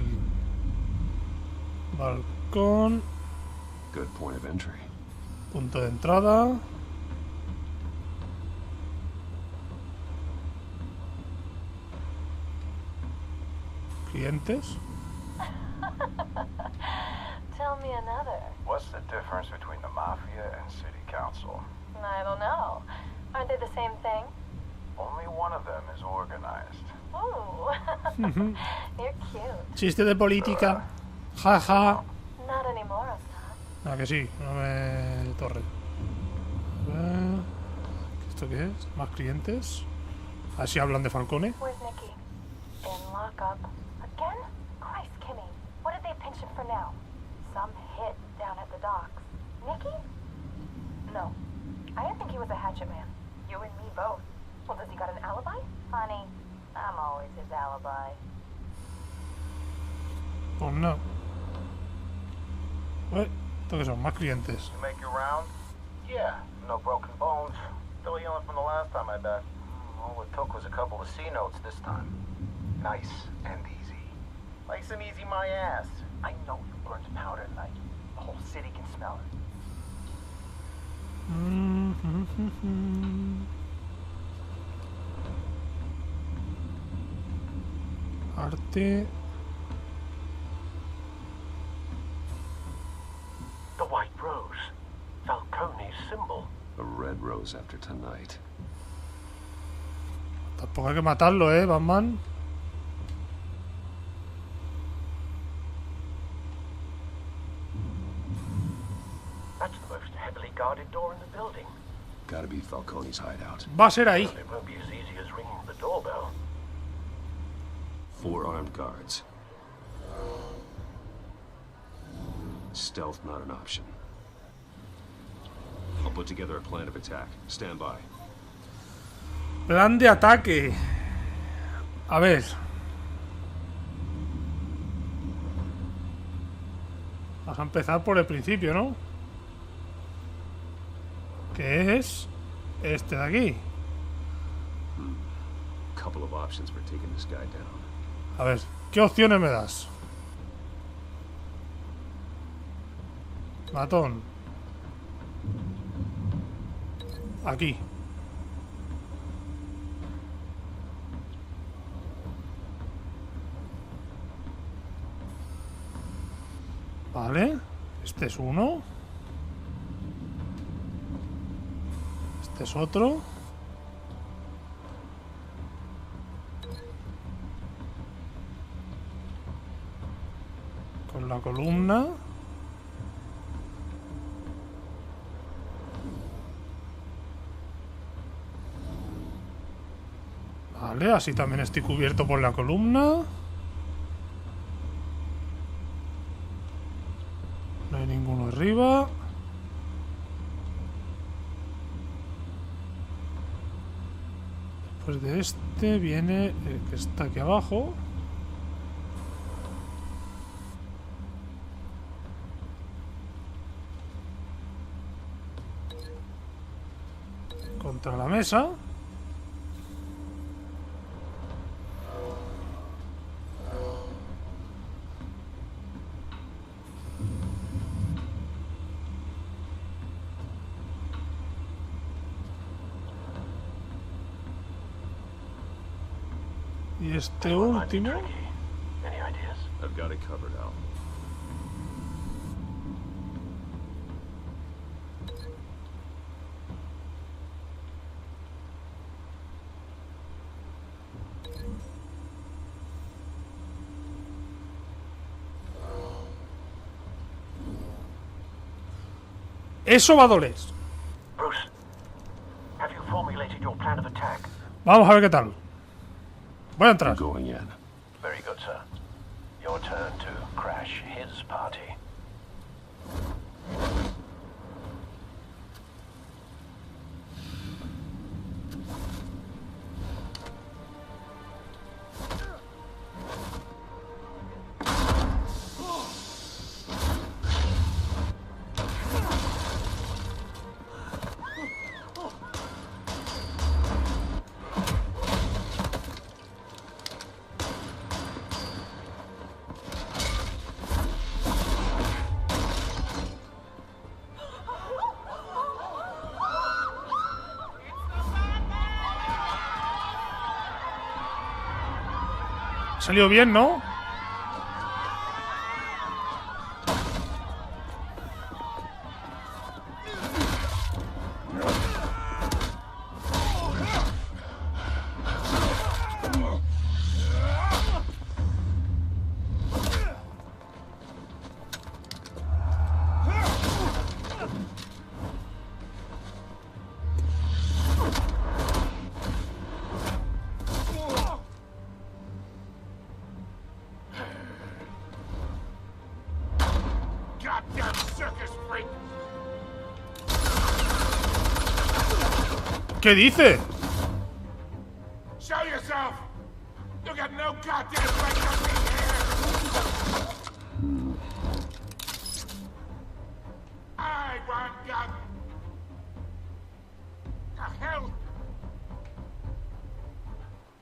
balcón. Good point of entry. Punto de entrada. Clientes. Tell me another. What's the difference between the Mafia and City Council? I don't know. Aren't they the same thing? Only one of them is organized. Ooh. You're cute. Chiste de política. Jaja. Not anymore, Ah, que sí, no me torre. A ver, ¿esto qué es? ¿Más clientes? Así hablan de Falcone. Where's Nikki? In lockup. Again? Christ, Kimmy. What did they pinch him for now? Some hit down at the docks. Nikki? No. I didn't think he was a hatchet man. You and me both. Well, does he got an alibi? Honey, I'm always his alibi. Pues no. ¿Esto qué son? Más clientes. You make your round? Yeah, no broken bones. Still healing from the last time I bet. All it took was a couple of C notes this time. Nice and easy. Nice and easy, my ass. I know you burned powder tonight. The whole city can smell it. Arte. The white rose. Falcone's symbol. A red rose after tonight. Tampoco hay que matarlo, Batman. That's the most heavily guarded door in the building. Gotta be Falcone's hideout. Va a ser ahí. It won't be as easy as ringing the doorbell. 4 armed guards. Stealth not an option. I'll put together a plan of attack. Stand by. Plan de ataque. A ver. Vas a empezar por el principio, ¿no? Que es este de aquí. Couple of options for taking this guy down. A ver, ¿qué opciones me das? Matón. Aquí. Vale. Este es uno. Este es otro. Con la columna. Vale. Vale, así también estoy cubierto por la columna. No hay ninguno arriba. Después de este viene el que está aquí abajo. Contra la mesa. Y este último. I've got it covered, Al. Eso va a doler. Bruce, have you formulated your plan of attack? Vamos a ver qué tal. Voy a entrar. Going in. Very good, sir. Your turn to crash his party. Salió bien, ¿no? ¿Qué dice? Show yourself. You got no goddamn right to be here. I want gun. The hell?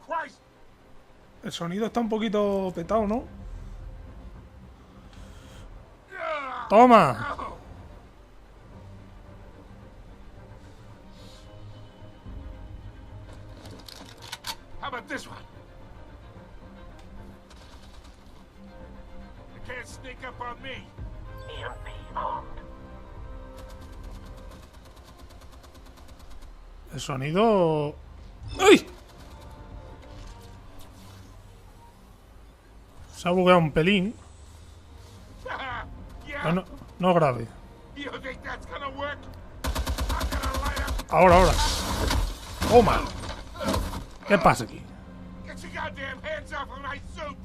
Christ. El sonido está un poquito petado, ¿no? Toma. How about this one? You can't sneak up on me. EMP armed. El sonido... ¡Ay! Se ha bugueado un pelín. No, no grave. You think that's gonna work? Ahora. Toma. ¿Qué pasa aquí? Get your goddamn hands off of my suit.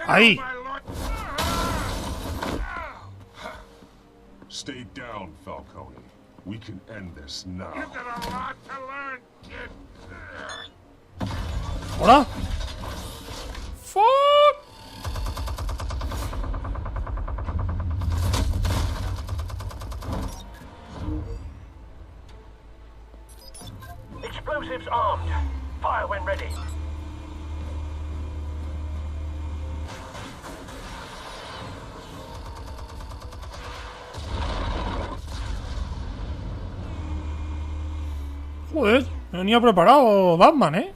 Ahí. Stay down, Falcone. We can end this now. You've got a lot to learn, kid. Hola. Fuck. Explosives armed. Fire when ready. Joder, venía preparado Batman, ¿eh?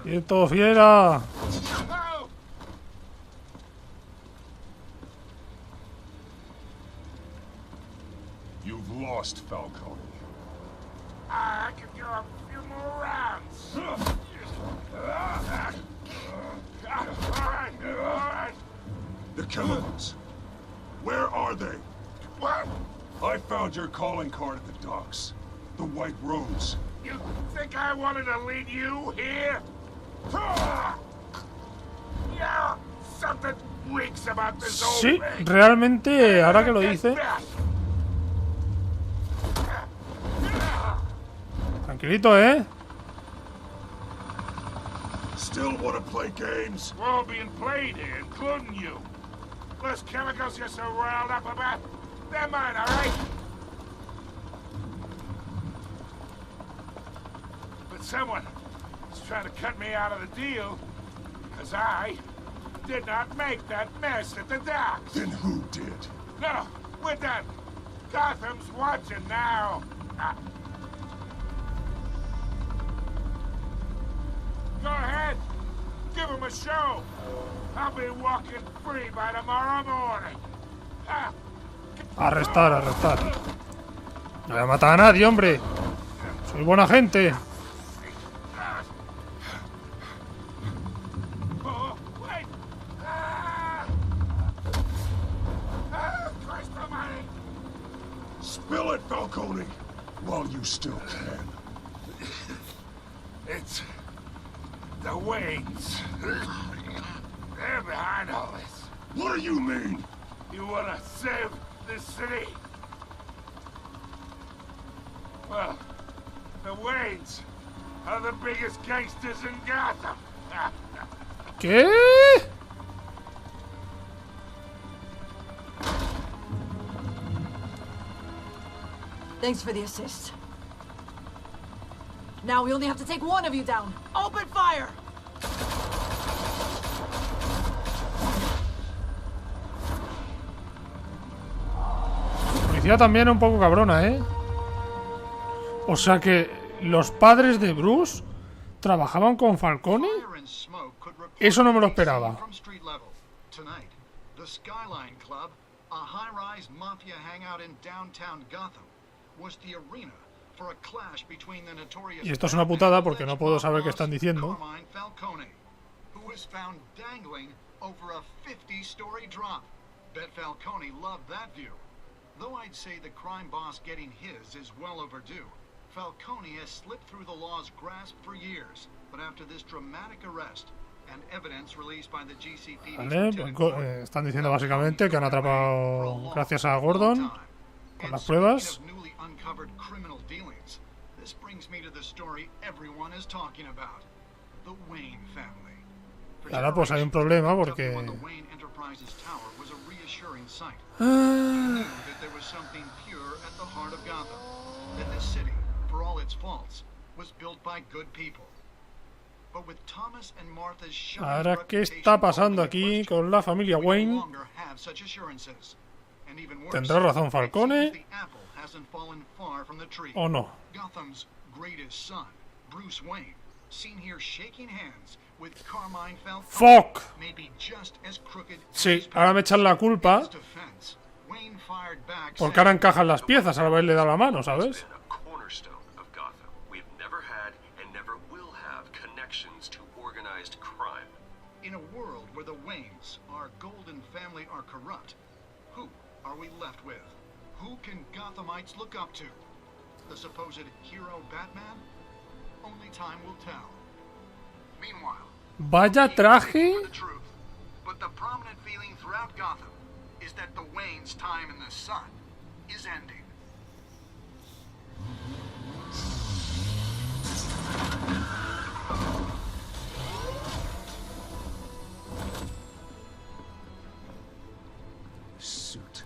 ¡Quieto, fiera! You've lost, Falcone. I could go a few more rounds. All right. The chemicals. Where are they? What? found your calling card at the docks. The White Rose. You think I wanted to lead you here? Yeah, something reeks about this old Sí, thing. realmente, ahora que lo dice. Tranquilito, ¿eh? Still want to play games? We're all being played here, including you. Those chemicals you're so riled up about, they're mine, all right? But someone is trying to cut me out of the deal, because I did not make that mess at the docks. Then who did? No, we're done. Gotham's watching now. Go ahead. Give him a show. I'll be walking free by tomorrow morning. Arrestar, arrestar. No voy a matar a nadie, hombre. Soy buena gente. Oh, wait. Christ almighty. Spill it, Falcone, while you still can. It's the Waynes. They're behind all this. What do you mean? You want to save this city? Well, the Waynes are the biggest gangsters in Gotham. ¿Qué? Thanks for the assist. Now we only have to take one of you down. Open fire! La policía también es un poco cabrona, ¿eh? O sea que los padres de Bruce trabajaban con Falcone. Eso no me lo esperaba. Tonight, the Skyline Club, a high-rise mafia hangout in downtown Gotham, was the arena for a clash between the notorious Y esto es una putada porque no puedo saber qué están diciendo. Falcone, who was found dangling over a 50-story drop. Bet Falcone loved that view. Though I'd say the crime boss getting his is well overdue. Falcone has slipped through the law's grasp for years, but after this dramatic arrest and evidence released by the GCPD, Vale, están diciendo básicamente que han atrapado gracias a Gordon con las pruebas. this brings me to the story everyone is talking about, the Wayne family. Y ahora pues hay un problema porque The Wayne Enterprises Tower was a reassuring sight. He knew that there was something pure at the heart of Gotham, that this city, for all its faults, was built by good people. But with Thomas and Martha's shining ahora qué está pasando aquí con la familia we no Wayne. longer have such assurances. And even worse, ¿Tendrá razón it Falcone seems the apple hasn't fallen far from the tree. o no? Gotham's greatest son, Bruce Wayne, seen here shaking hands with Carmine Falcone, Fuck. may be just as crooked as Sí, his ahora me echan la culpa his defense. Wayne fired back, porque ahora encajan las piezas al haberle dado la mano, ¿sabes? Cornerstone of Gotham. We've never had and never will have connections to organized crime. in a world where the Waynes, our golden family, are corrupt, who are we left with? Who can Gothamites look up to? The supposed hero Batman? Only time will tell. Meanwhile, Vaya traje. the truth, but the prominent feeling throughout Gotham is that the Waynes' time in the sun is ending. Suit,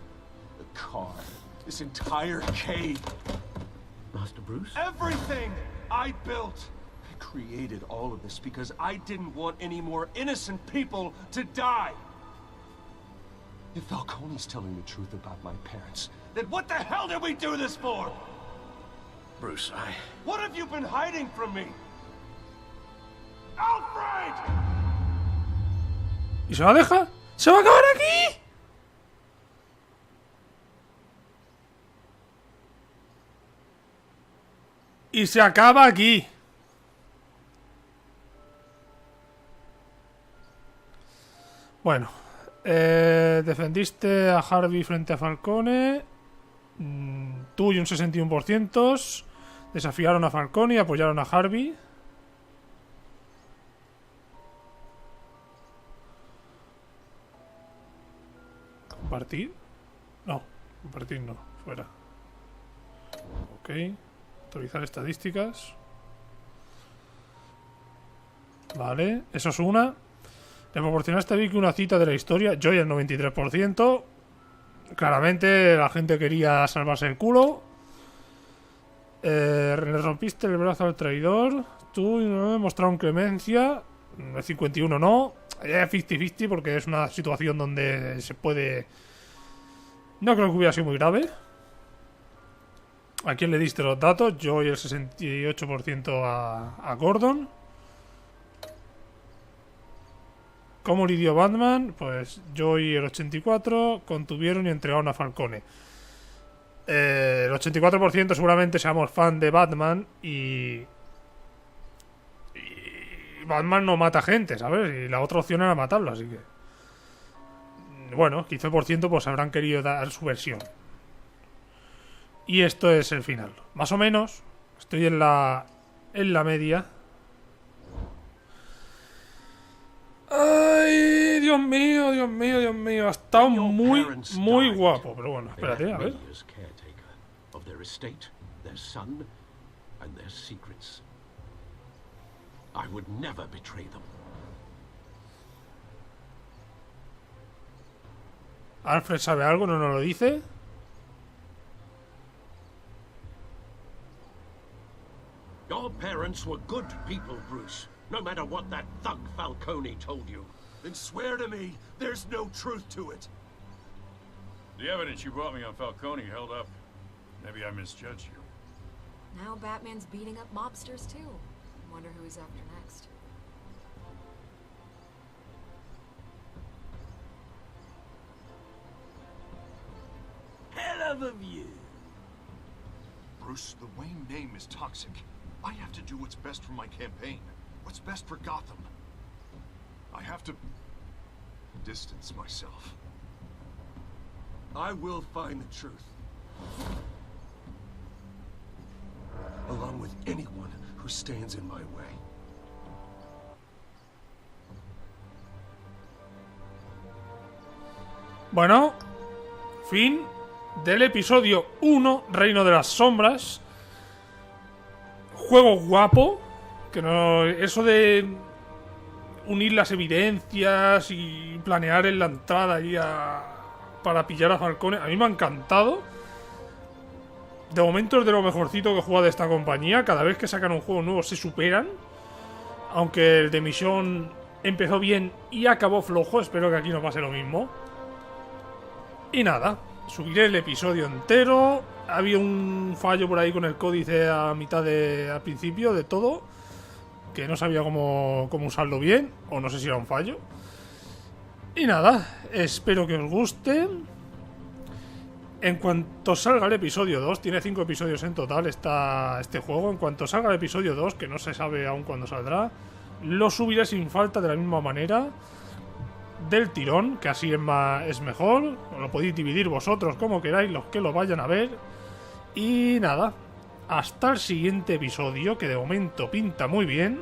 the car, this entire cave. Master Bruce? Everything I built. I created all of this because I didn't want any more innocent people to die. If Falcone's telling the truth about my parents, then what the hell did we do this for? Bruce, What have you been hiding from me? Alfred! ¿Y se va a dejar? ¿Se va a acabar aquí? Y se acaba aquí. Bueno, defendiste a Harvey frente a Falcone. Tú y un 61%. Desafiaron a Falcone y apoyaron a Harvey. ¿Compartir? No, compartir no, fuera. Ok. Actualizar estadísticas. Vale, eso es una. Le proporcionaste a Vicky una cita de la historia. Joy el 93%. Claramente la gente quería salvarse el culo. Le rompiste el brazo al traidor. Tú mostraron clemencia. El 51 no. 50-50 porque es una situación donde se puede... No creo que hubiera sido muy grave. ¿A quién le diste los datos? Yo y el 68% a Gordon. ¿Cómo lidió Batman? Pues yo y el 84% contuvieron y entregaron a Falcone. El 84% seguramente seamos fan de Batman y Batman no mata gente, ¿sabes? Y la otra opción era matarlo, así que... Bueno, 15% pues habrán querido dar su versión. Y esto es el final. Más o menos, estoy en la media. Ay, Dios mío, Dios mío, Dios mío. Ha estado muy guapo. Pero bueno, espérate, a ver. Alfred sabe algo, no nos lo dice. Your parents were good people, Bruce. No matter what that thug Falcone told you. Then swear to me there's no truth to it. The evidence you brought me on Falcone held up. Maybe I misjudged you. Now Batman's beating up mobsters too. Wonder who he's after next. Hell of a view. Bruce, the Wayne name is toxic. I have to do what's best for my campaign. What's best for Gotham. I have to distance myself. I will find the truth. Along with anyone who stands in my way. Bueno, fin del episodio 1, Reino de las Sombras. Juego guapo. Que no. Eso de unir las evidencias y planear en la entrada ahí para pillar a Falcone. A mí me ha encantado. De momento es de lo mejorcito que he jugado de esta compañía. Cada vez que sacan un juego nuevo se superan. Aunque el de Misión empezó bien y acabó flojo. Espero que aquí no pase lo mismo. Y nada, subiré el episodio entero. Había un fallo por ahí con el códice al principio de todo, que no sabía cómo usarlo bien, o no sé si era un fallo. Y nada, espero que os guste. En cuanto salga el episodio 2, tiene 5 episodios en total este juego. En cuanto salga el episodio 2, que no se sabe aún cuándo saldrá, lo subiré sin falta de la misma manera, del tirón, que así es mejor. Lo podéis dividir vosotros como queráis, los que lo vayan a ver. Y nada, hasta el siguiente episodio, que de momento pinta muy bien.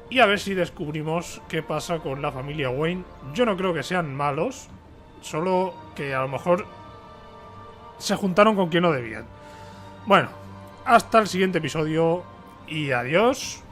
Y a ver si descubrimos qué pasa con la familia Wayne. Yo no creo que sean malos, solo que a lo mejor se juntaron con quien no debían. Bueno, hasta el siguiente episodio y adiós.